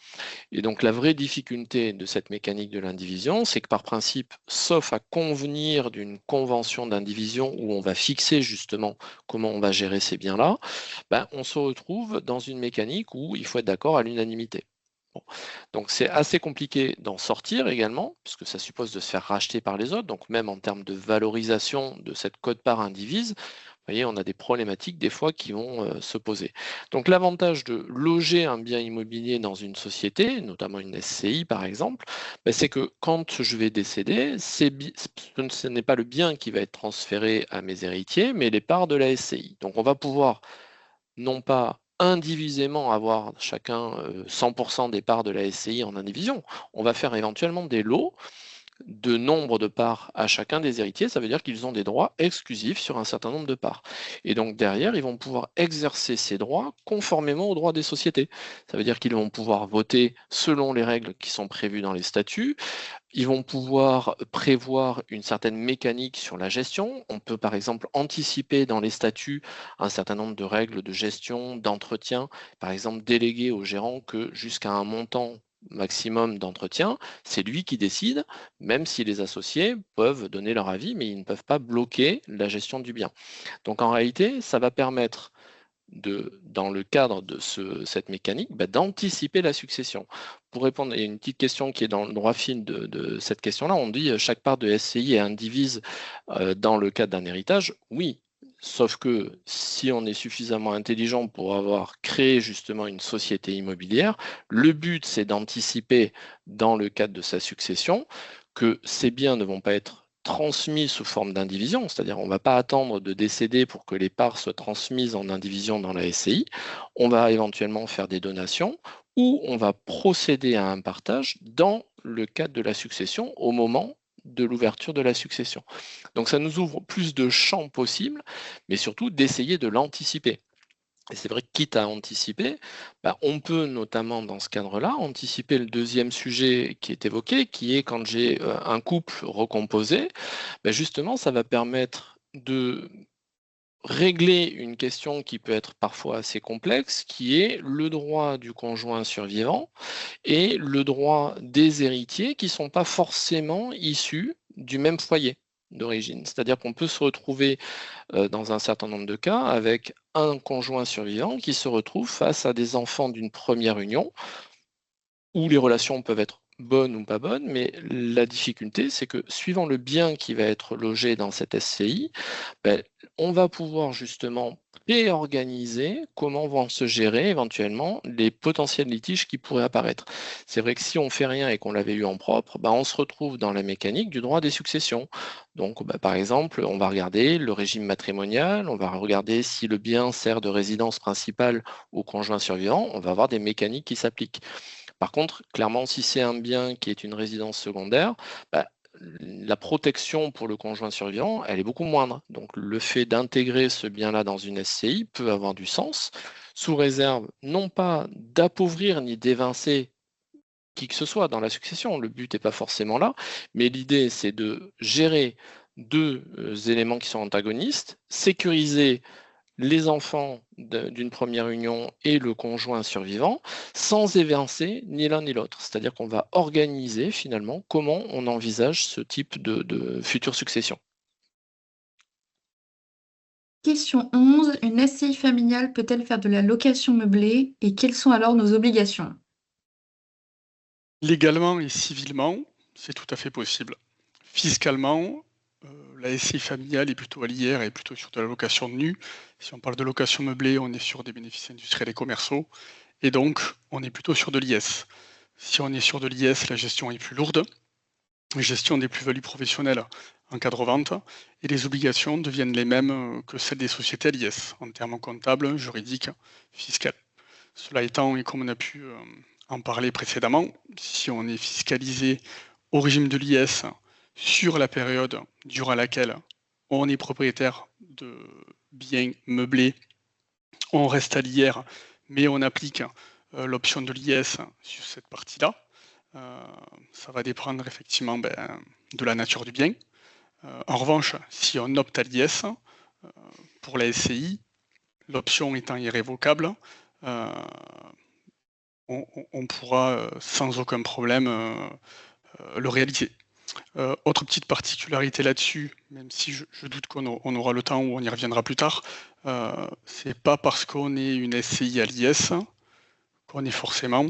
Et donc la vraie difficulté de cette mécanique de l'indivision, c'est que par principe, sauf à convenir d'une convention d'indivision où on va fixer justement comment on va gérer ces biens-là, on se retrouve dans une mécanique où il faut être d'accord à l'unanimité. Bon. Donc c'est assez compliqué d'en sortir également, puisque ça suppose de se faire racheter par les autres, donc même en termes de valorisation de cette quote-part indivise, vous voyez, on a des problématiques des fois qui vont se poser. Donc l'avantage de loger un bien immobilier dans une société, notamment une SCI par exemple, c'est que quand je vais décéder, ce n'est pas le bien qui va être transféré à mes héritiers, mais les parts de la SCI. Donc on va pouvoir non pas indivisément avoir chacun 100% des parts de la SCI en indivision, on va faire éventuellement des lots de nombre de parts à chacun des héritiers, ça veut dire qu'ils ont des droits exclusifs sur un certain nombre de parts. Et donc derrière, ils vont pouvoir exercer ces droits conformément aux droits des sociétés. Ça veut dire qu'ils vont pouvoir voter selon les règles qui sont prévues dans les statuts. Ils vont pouvoir prévoir une certaine mécanique sur la gestion. On peut par exemple anticiper dans les statuts un certain nombre de règles de gestion, d'entretien, par exemple déléguer au gérant que jusqu'à un montant maximum d'entretien, c'est lui qui décide, même si les associés peuvent donner leur avis, mais ils ne peuvent pas bloquer la gestion du bien. Donc en réalité, ça va permettre dans le cadre de cette mécanique, d'anticiper la succession. Pour répondre, il y a une petite question qui est dans le droit fil de cette question-là, on dit chaque part de SCI est indivise dans le cadre d'un héritage. Oui, sauf que si on est suffisamment intelligent pour avoir créé justement une société immobilière, le but c'est d'anticiper dans le cadre de sa succession que ces biens ne vont pas être transmis sous forme d'indivision, c'est-à-dire on ne va pas attendre de décéder pour que les parts soient transmises en indivision dans la SCI, on va éventuellement faire des donations ou on va procéder à un partage dans le cadre de la succession au moment de l'ouverture de la succession. Donc ça nous ouvre plus de champs possibles, mais surtout d'essayer de l'anticiper. Et c'est vrai que quitte à anticiper, on peut notamment dans ce cadre-là anticiper le deuxième sujet qui est évoqué, qui est quand j'ai un couple recomposé, justement ça va permettre de régler une question qui peut être parfois assez complexe, qui est le droit du conjoint survivant et le droit des héritiers qui ne sont pas forcément issus du même foyer d'origine. C'est-à-dire qu'on peut se retrouver dans un certain nombre de cas avec un conjoint survivant qui se retrouve face à des enfants d'une première union où les relations peuvent être bonnes ou pas bonnes, mais la difficulté, c'est que suivant le bien qui va être logé dans cette SCI, on va pouvoir justement réorganiser comment vont se gérer éventuellement les potentiels litiges qui pourraient apparaître. C'est vrai que si on ne fait rien et qu'on l'avait eu en propre, on se retrouve dans la mécanique du droit des successions. Donc, par exemple, on va regarder le régime matrimonial, on va regarder si le bien sert de résidence principale au conjoint survivant, on va avoir des mécaniques qui s'appliquent. Par contre, clairement, si c'est un bien qui est une résidence secondaire, la protection pour le conjoint survivant, elle est beaucoup moindre. Donc le fait d'intégrer ce bien-là dans une SCI peut avoir du sens, sous réserve non pas d'appauvrir ni d'évincer qui que ce soit dans la succession, le but n'est pas forcément là, mais l'idée c'est de gérer deux éléments qui sont antagonistes, sécuriser les enfants d'une première union et le conjoint survivant, sans évincer ni l'un ni l'autre. C'est-à-dire qu'on va organiser finalement comment on envisage ce type de future succession. Question 11. Une SCI familiale peut-elle faire de la location meublée et quelles sont alors nos obligations? Légalement et civilement, c'est tout à fait possible. Fiscalement, la SCI familiale est plutôt à l'IR et plutôt sur de la location nue. Si on parle de location meublée, on est sur des bénéfices industriels et commerciaux. Et donc, on est plutôt sur de l'IS. Si on est sur de l'IS, la gestion est plus lourde. La gestion des plus-values professionnelles en cas de revente et les obligations deviennent les mêmes que celles des sociétés à l'IS en termes comptables, juridiques, fiscaux. Cela étant, et comme on a pu en parlait précédemment, si on est fiscalisé au régime de l'IS sur la période durant laquelle on est propriétaire de biens meublés, on reste à l'IR, mais on applique l'option de l'IS sur cette partie-là. Ça va dépendre effectivement de la nature du bien. En revanche, si on opte à l'IS, pour la SCI, l'option étant irrévocable, on pourra sans aucun problème le réaliser. Autre petite particularité là-dessus, même si je doute qu'on aura le temps ou on y reviendra plus tard, c'est pas parce qu'on est une SCI à l'IS qu'on est forcément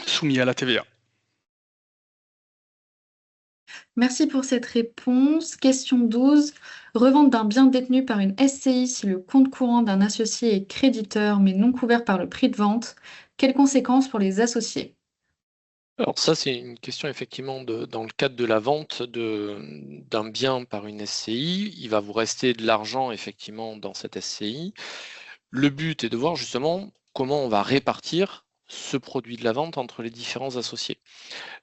soumis à la TVA. Merci pour cette réponse. Question 12. Revente d'un bien détenu par une SCI si le compte courant d'un associé est créditeur mais non couvert par le prix de vente. Quelles conséquences pour les associés? Alors ça, c'est une question effectivement dans le cadre de la vente d'un bien par une SCI. Il va vous rester de l'argent effectivement dans cette SCI. Le but est de voir justement comment on va répartir ce produit de la vente entre les différents associés.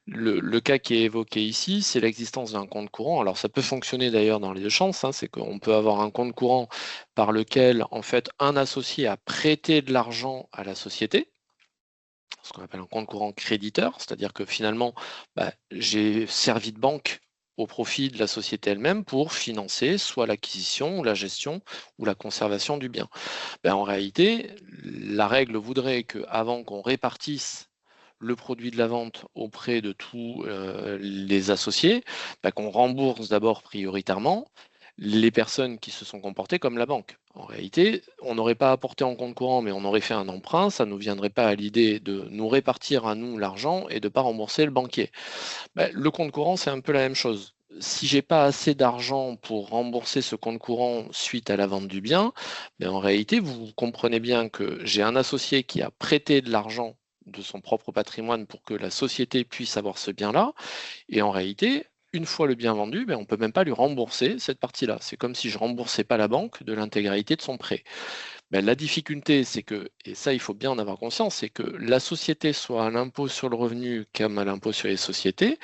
Le cas qui est évoqué ici, c'est l'existence d'un compte courant. Alors ça peut fonctionner d'ailleurs dans les deux sens, c'est qu'on peut avoir un compte courant par lequel en fait un associé a prêté de l'argent à la société, ce qu'on appelle un compte courant créditeur, c'est-à-dire que finalement, j'ai servi de banque au profit de la société elle-même pour financer soit l'acquisition ou la gestion ou la conservation du bien. En réalité, la règle voudrait qu'avant qu'on répartisse le produit de la vente auprès de tous les associés, qu'on rembourse d'abord prioritairement les personnes qui se sont comportées comme la banque. En réalité, on n'aurait pas apporté en compte courant, mais on aurait fait un emprunt, ça ne nous viendrait pas à l'idée de nous répartir à nous l'argent et de ne pas rembourser le banquier. Le compte courant, c'est un peu la même chose. Si j'ai pas assez d'argent pour rembourser ce compte courant suite à la vente du bien, en réalité, vous comprenez bien que j'ai un associé qui a prêté de l'argent de son propre patrimoine pour que la société puisse avoir ce bien-là. Et en réalité, une fois le bien vendu, on ne peut même pas lui rembourser cette partie-là. C'est comme si je ne remboursais pas la banque de l'intégralité de son prêt. La difficulté, c'est que, et ça il faut bien en avoir conscience, c'est que la société soit à l'impôt sur le revenu comme à l'impôt sur les sociétés.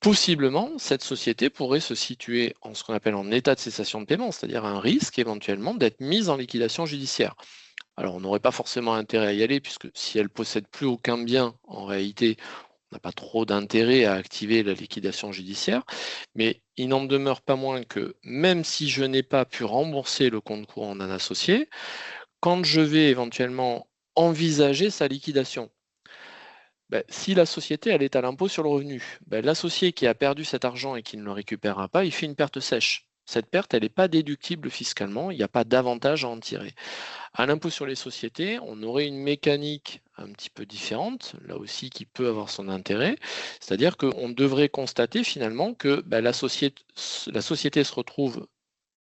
Possiblement, cette société pourrait se situer en ce qu'on appelle en état de cessation de paiement, c'est-à-dire un risque éventuellement d'être mise en liquidation judiciaire. Alors, on n'aurait pas forcément intérêt à y aller, puisque si elle possède plus aucun bien, en réalité, on n'a pas trop d'intérêt à activer la liquidation judiciaire. Mais il n'en demeure pas moins que même si je n'ai pas pu rembourser le compte courant d'un associé, quand je vais éventuellement envisager sa liquidation, si la société elle est à l'impôt sur le revenu, l'associé qui a perdu cet argent et qui ne le récupérera pas, il fait une perte sèche. Cette perte, elle n'est pas déductible fiscalement, il n'y a pas d'avantage à en tirer. À l'impôt sur les sociétés, on aurait une mécanique un petit peu différente, là aussi qui peut avoir son intérêt, c'est-à-dire qu'on devrait constater finalement que la société se retrouve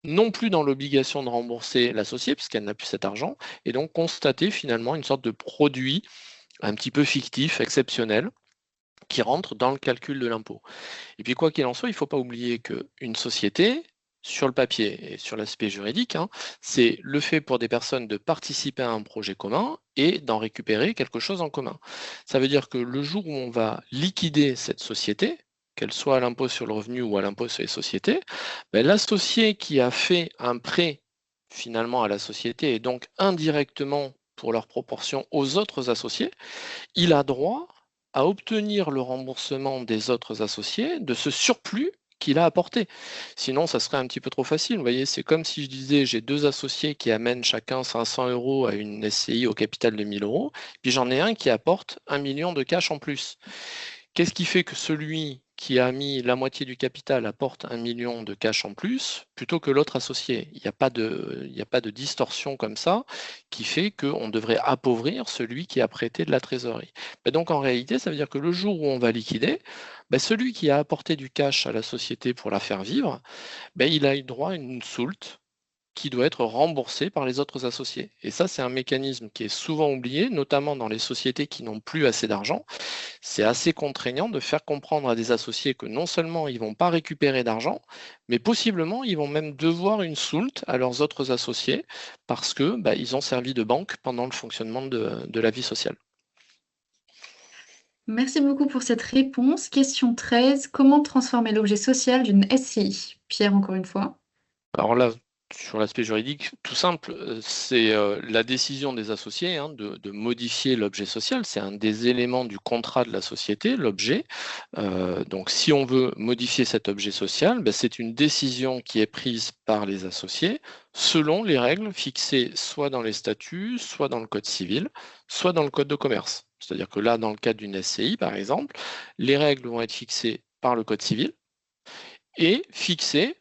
non plus dans l'obligation de rembourser l'associé, puisqu'elle n'a plus cet argent, et donc constater finalement une sorte de produit un petit peu fictif, exceptionnel, qui rentre dans le calcul de l'impôt. Et puis quoi qu'il en soit, il ne faut pas oublier qu'une société, sur le papier et sur l'aspect juridique, c'est le fait pour des personnes de participer à un projet commun et d'en récupérer quelque chose en commun. Ça veut dire que le jour où on va liquider cette société, qu'elle soit à l'impôt sur le revenu ou à l'impôt sur les sociétés, l'associé qui a fait un prêt finalement à la société et donc indirectement pour leur proportion aux autres associés, il a droit à obtenir le remboursement des autres associés de ce surplus qu'il a apporté. Sinon, ça serait un petit peu trop facile. Vous voyez, c'est comme si je disais, j'ai deux associés qui amènent chacun 500 € à une SCI au capital de 1000 €, puis j'en ai un qui apporte 1 million de cash en plus. Qu'est-ce qui fait que celui qui a mis la moitié du capital apporte 1 million de cash en plus plutôt que l'autre associé? Il n'y a pas de distorsion comme ça qui fait qu'on devrait appauvrir celui qui a prêté de la trésorerie. Donc en réalité, ça veut dire que le jour où on va liquider, celui qui a apporté du cash à la société pour la faire vivre, il a eu droit à une soulte qui doit être remboursé par les autres associés. Et ça, c'est un mécanisme qui est souvent oublié, notamment dans les sociétés qui n'ont plus assez d'argent. C'est assez contraignant de faire comprendre à des associés que non seulement ils ne vont pas récupérer d'argent, mais possiblement ils vont même devoir une soulte à leurs autres associés parce que ils ont servi de banque pendant le fonctionnement de la vie sociale. Merci beaucoup pour cette réponse. Question 13. Comment transformer l'objet social d'une SCI? Pierre, encore une fois. Alors là, sur l'aspect juridique, tout simple, c'est la décision des associés de modifier l'objet social. C'est un des éléments du contrat de la société, l'objet. Donc, si on veut modifier cet objet social, ben, c'est une décision qui est prise par les associés selon les règles fixées soit dans les statuts, soit dans le code civil, soit dans le code de commerce. C'est-à-dire que là, dans le cadre d'une SCI, par exemple, les règles vont être fixées par le code civil et fixées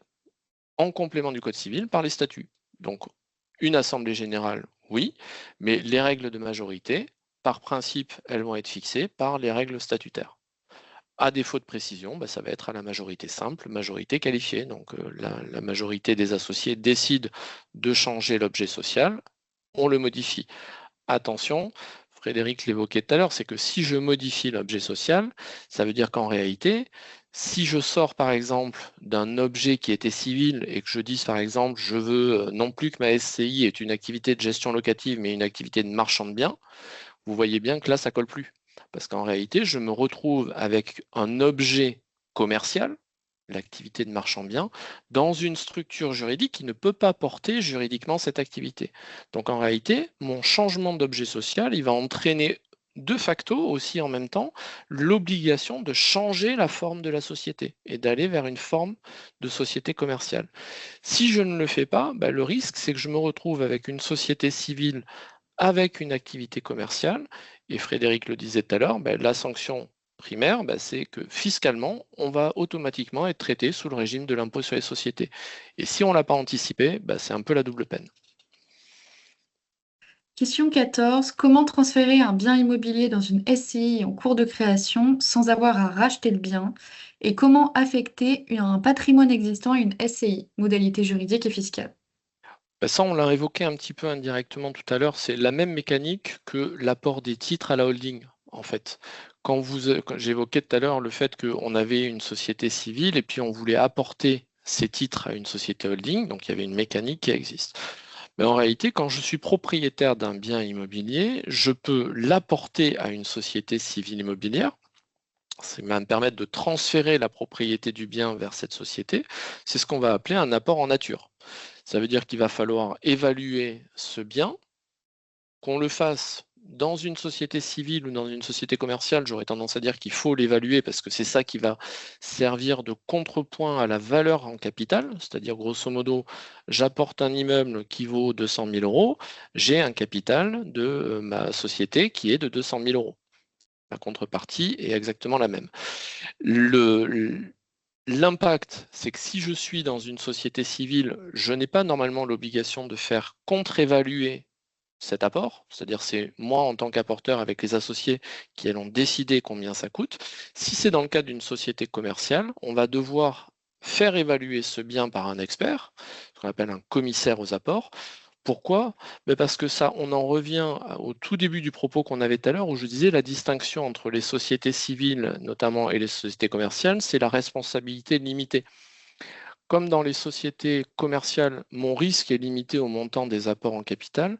en complément du code civil par les statuts. Donc, une assemblée générale, oui, mais les règles de majorité, par principe, elles vont être fixées par les règles statutaires. À défaut de précision, ça va être à la majorité simple, majorité qualifiée. Donc, la majorité des associés décide de changer l'objet social, on le modifie. Attention, Frédéric l'évoquait tout à l'heure, c'est que si je modifie l'objet social, ça veut dire qu'en réalité, si je sors par exemple d'un objet qui était civil et que je dise par exemple je veux non plus que ma SCI est une activité de gestion locative mais une activité de marchand de biens, vous voyez bien que là ça colle plus. Parce qu'en réalité, je me retrouve avec un objet commercial, l'activité de marchand de biens, dans une structure juridique qui ne peut pas porter juridiquement cette activité. Donc en réalité, mon changement d'objet social, il va entraîner de facto aussi en même temps l'obligation de changer la forme de la société et d'aller vers une forme de société commerciale. Si je ne le fais pas, le risque, c'est que je me retrouve avec une société civile avec une activité commerciale. Et Frédéric le disait tout à l'heure, la sanction primaire, c'est que fiscalement, on va automatiquement être traité sous le régime de l'impôt sur les sociétés. Et si on ne l'a pas anticipé, c'est un peu la double peine. Question 14. Comment transférer un bien immobilier dans une SCI en cours de création sans avoir à racheter le bien? Et comment affecter un patrimoine existant à une SCI? Modalité juridique et fiscale. Ça, on l'a évoqué un petit peu indirectement tout à l'heure, c'est la même mécanique que l'apport des titres à la holding, en fait. Quand j'évoquais tout à l'heure le fait qu'on avait une société civile et puis on voulait apporter ces titres à une société holding, donc il y avait une mécanique qui existe. Mais en réalité, quand je suis propriétaire d'un bien immobilier, je peux l'apporter à une société civile immobilière. Ça va me permettre de transférer la propriété du bien vers cette société. C'est ce qu'on va appeler un apport en nature. Ça veut dire qu'il va falloir évaluer ce bien, qu'on le fasse dans une société civile ou dans une société commerciale. J'aurais tendance à dire qu'il faut l'évaluer parce que c'est ça qui va servir de contrepoint à la valeur en capital. C'est-à-dire, grosso modo, j'apporte un immeuble qui vaut 200 000 euros, j'ai un capital de ma société qui est de 200 000 euros. La contrepartie est exactement la même. L'impact, c'est que si je suis dans une société civile, je n'ai pas normalement l'obligation de faire contre-évaluer cet apport, c'est-à-dire c'est moi en tant qu'apporteur avec les associés qui allons décider combien ça coûte. Si c'est dans le cadre d'une société commerciale, on va devoir faire évaluer ce bien par un expert, ce qu'on appelle un commissaire aux apports. Pourquoi? Parce que ça, on en revient au tout début du propos qu'on avait tout à l'heure, où je disais la distinction entre les sociétés civiles notamment et les sociétés commerciales, c'est la responsabilité limitée. Comme dans les sociétés commerciales, mon risque est limité au montant des apports en capital,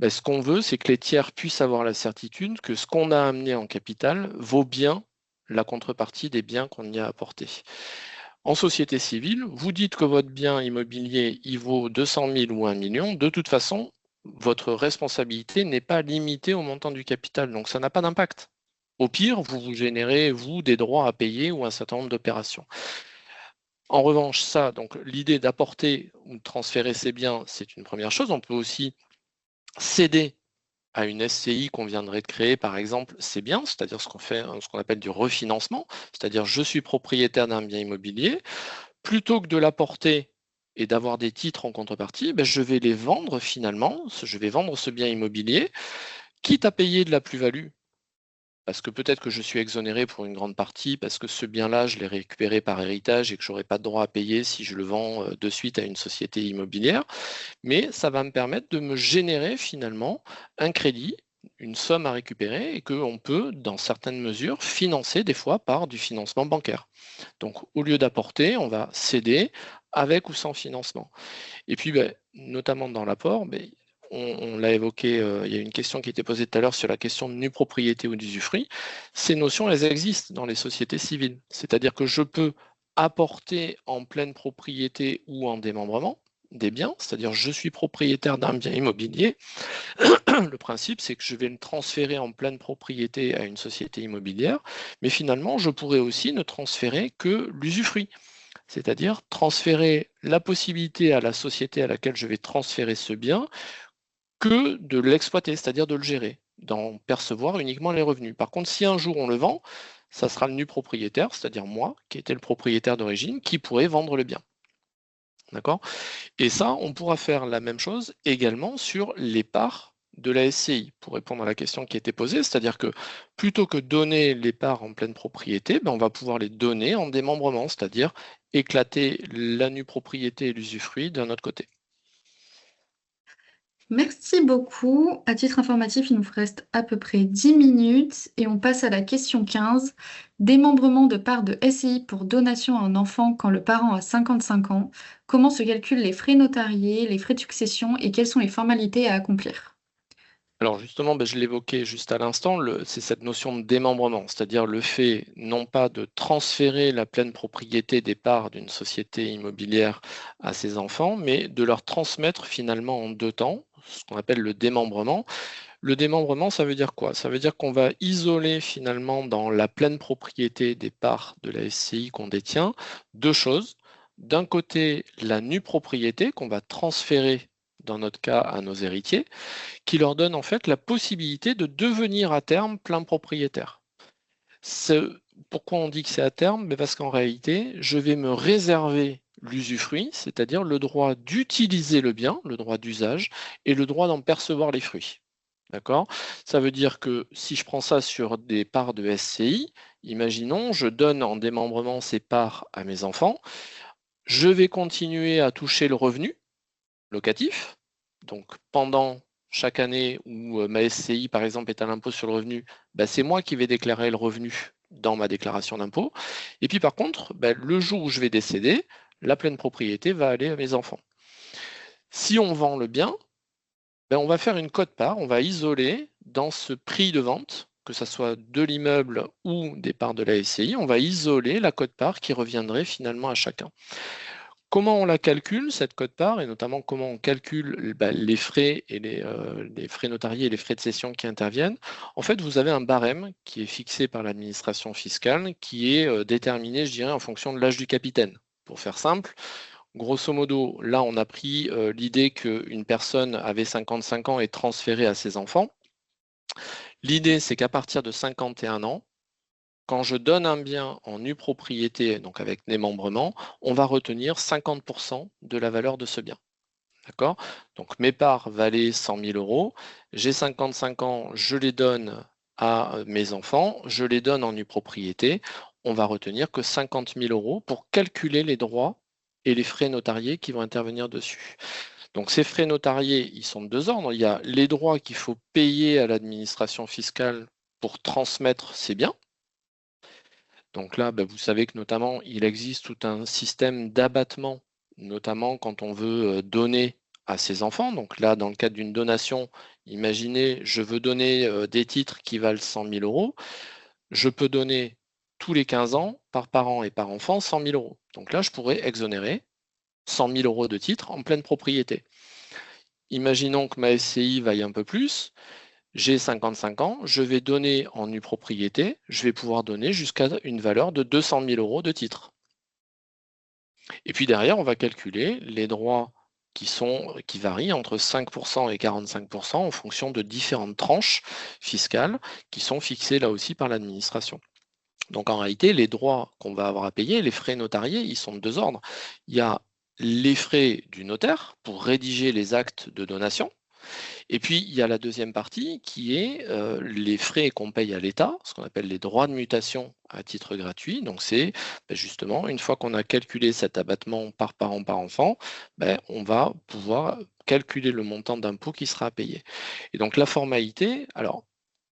ce qu'on veut, c'est que les tiers puissent avoir la certitude que ce qu'on a amené en capital vaut bien la contrepartie des biens qu'on y a apportés. En société civile, vous dites que votre bien immobilier il vaut 200 000 ou 1 million, de toute façon, votre responsabilité n'est pas limitée au montant du capital, donc ça n'a pas d'impact. Au pire, vous générez, vous, des droits à payer ou un certain nombre d'opérations. En revanche, ça, donc l'idée d'apporter ou de transférer ses biens, c'est une première chose. On peut aussi céder à une SCI qu'on viendrait de créer, par exemple, ses biens, c'est-à-dire ce qu'on appelle du refinancement, c'est-à-dire je suis propriétaire d'un bien immobilier, plutôt que de l'apporter et d'avoir des titres en contrepartie, je vais les vendre finalement, je vais vendre ce bien immobilier, quitte à payer de la plus-value parce que peut-être que je suis exonéré pour une grande partie, parce que ce bien-là, je l'ai récupéré par héritage et que je n'aurai pas de droit à payer si je le vends de suite à une société immobilière. Mais ça va me permettre de me générer finalement un crédit, une somme à récupérer et qu'on peut, dans certaines mesures, financer des fois par du financement bancaire. Donc, au lieu d'apporter, on va céder avec ou sans financement. Et puis, notamment dans l'apport, on l'a évoqué, il y a une question qui était posée tout à l'heure sur la question de nue propriété ou d'usufruit. Ces notions, elles existent dans les sociétés civiles. C'est-à-dire que je peux apporter en pleine propriété ou en démembrement des biens, c'est-à-dire je suis propriétaire d'un bien immobilier. Le principe, c'est que je vais le transférer en pleine propriété à une société immobilière, mais finalement, je pourrais aussi ne transférer que l'usufruit, c'est-à-dire transférer la possibilité à la société à laquelle je vais transférer ce bien que de l'exploiter, c'est-à-dire de le gérer, d'en percevoir uniquement les revenus. Par contre, si un jour on le vend, ça sera le nu propriétaire, c'est-à-dire moi, qui était le propriétaire d'origine, qui pourrait vendre le bien. D'accord? Et ça, on pourra faire la même chose également sur les parts de la SCI, pour répondre à la question qui était posée, c'est-à-dire que plutôt que donner les parts en pleine propriété, on va pouvoir les donner en démembrement, c'est-à-dire éclater la nue propriété et l'usufruit d'un autre côté. Merci beaucoup. À titre informatif, il nous reste à peu près 10 minutes et on passe à la question 15. Démembrement de part de SCI pour donation à un enfant quand le parent a 55 ans. Comment se calculent les frais notariés, les frais de succession et quelles sont les formalités à accomplir? Alors justement, je l'évoquais juste à l'instant, c'est cette notion de démembrement, c'est-à-dire le fait non pas de transférer la pleine propriété des parts d'une société immobilière à ses enfants, mais de leur transmettre finalement en deux temps, ce qu'on appelle le démembrement. Le démembrement, ça veut dire quoi? Ça veut dire qu'on va isoler finalement dans la pleine propriété des parts de la SCI qu'on détient deux choses. D'un côté, la nue propriété qu'on va transférer dans notre cas à nos héritiers, qui leur donne en fait la possibilité de devenir à terme plein propriétaire. Pourquoi on dit que c'est à terme? Parce qu'en réalité, je vais me réserver l'usufruit, c'est-à-dire le droit d'utiliser le bien, le droit d'usage, et le droit d'en percevoir les fruits. D'accord? Ça veut dire que si je prends ça sur des parts de SCI, imaginons, je donne en démembrement ces parts à mes enfants, je vais continuer à toucher le revenu locatif. Donc pendant chaque année où ma SCI, par exemple, est à l'impôt sur le revenu, c'est moi qui vais déclarer le revenu dans ma déclaration d'impôt. Et puis par contre, le jour où je vais décéder, la pleine propriété va aller à mes enfants. Si on vend le bien, on va faire une quote-part, on va isoler dans ce prix de vente, que ce soit de l'immeuble ou des parts de la SCI, on va isoler la quote-part qui reviendrait finalement à chacun. Comment on la calcule, cette quote-part, et notamment comment on calcule les frais et les frais notariés et les frais de cession qui interviennent? En fait, vous avez un barème qui est fixé par l'administration fiscale, qui est déterminé, je dirais, en fonction de l'âge du capitaine. Pour faire simple, grosso modo, là, on a pris l'idée qu'une personne avait 55 ans et transférée à ses enfants. L'idée, c'est qu'à partir de 51 ans, quand je donne un bien en nue propriété, donc avec démembrement, on va retenir 50% de la valeur de ce bien. D'accord? Donc mes parts valaient 100 000 euros. J'ai 55 ans, je les donne à mes enfants, je les donne en nue propriété. On va retenir que 50 000 euros pour calculer les droits et les frais notariés qui vont intervenir dessus. Donc ces frais notariés, ils sont de deux ordres. Il y a les droits qu'il faut payer à l'administration fiscale pour transmettre ces biens. Donc là, vous savez que notamment, il existe tout un système d'abattement, notamment quand on veut donner à ses enfants. Donc là, dans le cadre d'une donation, imaginez, je veux donner des titres qui valent 100 000 euros. Je peux donner tous les 15 ans, par parent et par enfant, 100 000 euros. Donc là, je pourrais exonérer 100 000 euros de titres en pleine propriété. Imaginons que ma SCI vaille un peu plus. J'ai 55 ans, je vais donner en nue propriété, je vais pouvoir donner jusqu'à une valeur de 200 000 euros de titre. Et puis derrière, on va calculer les droits qui varient entre 5% et 45% en fonction de différentes tranches fiscales qui sont fixées là aussi par l'administration. Donc en réalité, les droits qu'on va avoir à payer, les frais notariés, ils sont de deux ordres. Il y a les frais du notaire pour rédiger les actes de donation. Et puis, il y a la deuxième partie qui est les frais qu'on paye à l'État, ce qu'on appelle les droits de mutation à titre gratuit. Donc, c'est justement, une fois qu'on a calculé cet abattement par parent par enfant, on va pouvoir calculer le montant d'impôt qui sera payé. Et donc, la formalité, alors,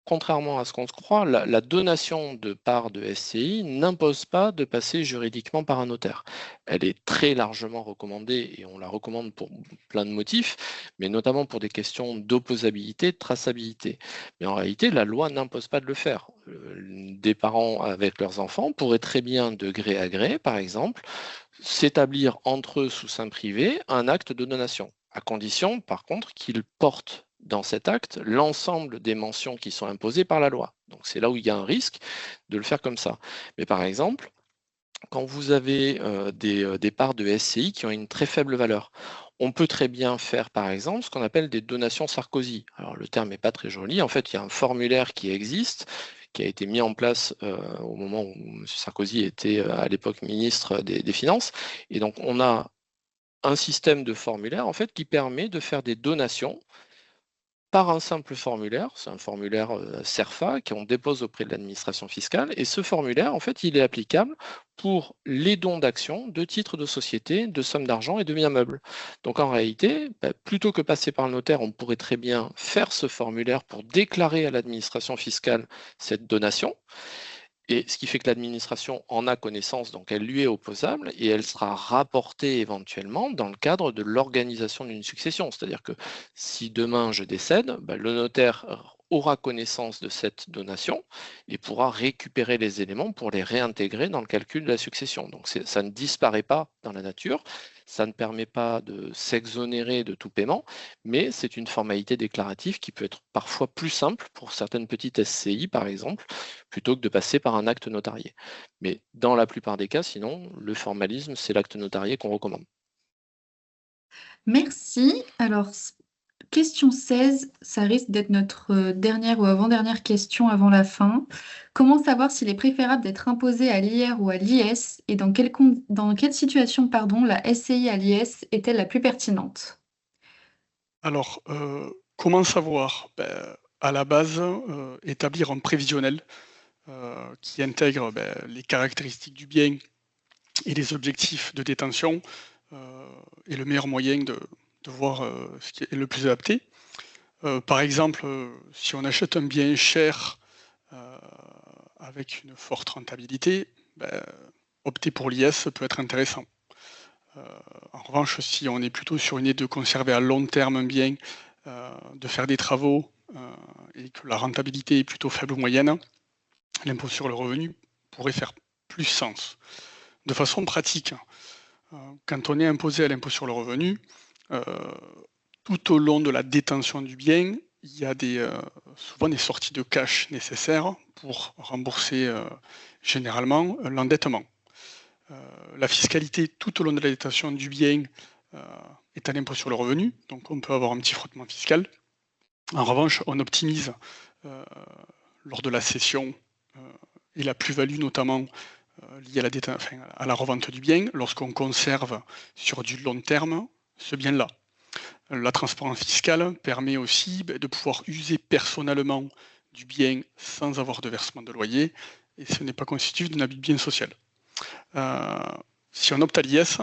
contrairement à ce qu'on se croit, la donation de parts de SCI n'impose pas de passer juridiquement par un notaire. Elle est très largement recommandée et on la recommande pour plein de motifs, mais notamment pour des questions d'opposabilité, de traçabilité. Mais en réalité, la loi n'impose pas de le faire. Des parents avec leurs enfants pourraient très bien, de gré à gré, par exemple, s'établir entre eux sous seing privé un acte de donation, à condition, par contre, qu'ils portent dans cet acte l'ensemble des mentions qui sont imposées par la loi. Donc c'est là où il y a un risque de le faire comme ça. Mais par exemple, quand vous avez des parts de SCI qui ont une très faible valeur, on peut très bien faire par exemple ce qu'on appelle des donations Sarkozy. Alors le terme n'est pas très joli, en fait il y a un formulaire qui existe, qui a été mis en place au moment où M. Sarkozy était à l'époque ministre des Finances, et donc on a un système de formulaire en fait qui permet de faire des donations par un simple formulaire, c'est un formulaire CERFA qu'on dépose auprès de l'administration fiscale, et ce formulaire, en fait, il est applicable pour les dons d'actions, de titres de société, de sommes d'argent et de biens meubles. Donc en réalité, plutôt que passer par le notaire, on pourrait très bien faire ce formulaire pour déclarer à l'administration fiscale cette donation. Et ce qui fait que l'administration en a connaissance, donc elle lui est opposable et elle sera rapportée éventuellement dans le cadre de l'organisation d'une succession. C'est-à-dire que si demain je décède, le notaire aura connaissance de cette donation et pourra récupérer les éléments pour les réintégrer dans le calcul de la succession. Donc ça ne disparaît pas dans la nature, ça ne permet pas de s'exonérer de tout paiement, mais c'est une formalité déclarative qui peut être parfois plus simple pour certaines petites SCI, par exemple, plutôt que de passer par un acte notarié. Mais dans la plupart des cas, sinon, le formalisme, c'est l'acte notarié qu'on recommande. Merci. Alors, question 16, ça risque d'être notre dernière ou avant-dernière question avant la fin. Comment savoir s'il est préférable d'être imposé à l'IR ou à l'IS et dans quelle situation, pardon, la SCI à l'IS est-elle la plus pertinente? Alors, comment savoir? À la base, établir un prévisionnel qui intègre les caractéristiques du bien et les objectifs de détention est le meilleur moyen de voir ce qui est le plus adapté. Par exemple, si on achète un bien cher avec une forte rentabilité, opter pour l'IS peut être intéressant. En revanche, si on est plutôt sur une idée de conserver à long terme un bien, de faire des travaux et que la rentabilité est plutôt faible ou moyenne, l'impôt sur le revenu pourrait faire plus sens. De façon pratique, quand on est imposé à l'impôt sur le revenu, tout au long de la détention du bien, il y a souvent des sorties de cash nécessaires pour rembourser généralement l'endettement. La fiscalité tout au long de la détention du bien est à l'impôt sur le revenu, donc on peut avoir un petit frottement fiscal. En revanche, on optimise lors de la cession et la plus-value notamment liée à la revente du bien, lorsqu'on conserve sur du long terme ce bien-là. La transparence fiscale permet aussi de pouvoir user personnellement du bien sans avoir de versement de loyer, et ce n'est pas constitutif d'un abus de bien social. Si on opte à l'IS,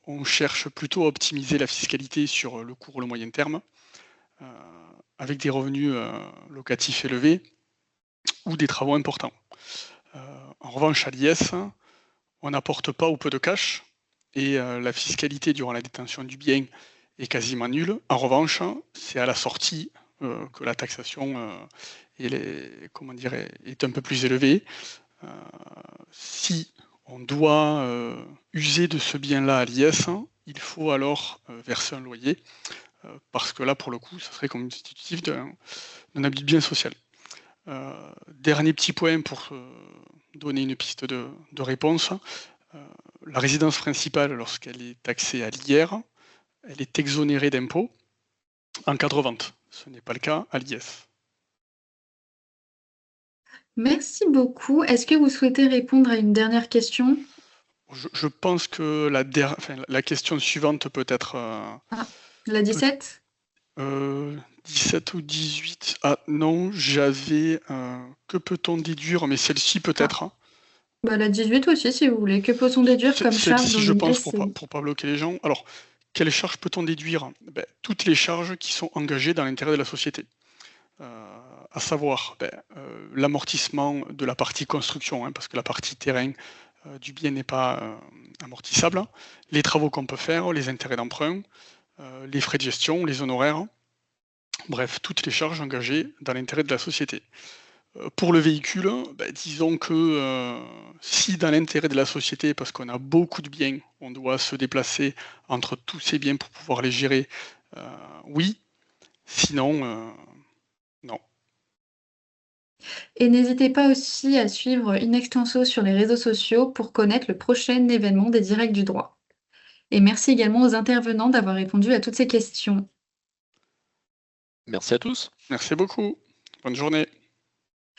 on cherche plutôt à optimiser la fiscalité sur le court ou le moyen terme, avec des revenus locatifs élevés ou des travaux importants. En revanche, à l'IS, on n'apporte pas ou peu de cash, et la fiscalité durant la détention du bien est quasiment nulle. En revanche, c'est à la sortie que la taxation est un peu plus élevée. Si on doit user de ce bien-là à l'IS, il faut alors verser un loyer, parce que là, pour le coup, ça serait constitutif d'un abus de bien social. Dernier petit point pour donner une piste de réponse. La résidence principale, lorsqu'elle est taxée à l'IR, elle est exonérée d'impôts en cas de revente. Ce n'est pas le cas à l'IS. Merci beaucoup. Est-ce que vous souhaitez répondre à une dernière question? Je pense que la question suivante peut être... La 17? 17 ou 18. Ah non, j'avais... que peut-on déduire? Mais celle-ci peut-être. La 18 aussi, si vous voulez. Que peut-on déduire comme charge Celle-ci, dans je une pense, SCI? pour pas bloquer les gens. Alors, quelles charges peut-on déduire? Toutes les charges qui sont engagées dans l'intérêt de la société. à savoir l'amortissement de la partie construction, parce que la partie terrain du bien n'est pas amortissable, les travaux qu'on peut faire, les intérêts d'emprunt, les frais de gestion, les honoraires, bref, toutes les charges engagées dans l'intérêt de la société. Pour le véhicule, disons que si dans l'intérêt de la société, parce qu'on a beaucoup de biens, on doit se déplacer entre tous ces biens pour pouvoir les gérer, oui, sinon, non. Et n'hésitez pas aussi à suivre In Extenso sur les réseaux sociaux pour connaître le prochain événement des Directs du droit. Et merci également aux intervenants d'avoir répondu à toutes ces questions. Merci à tous. Merci beaucoup. Bonne journée.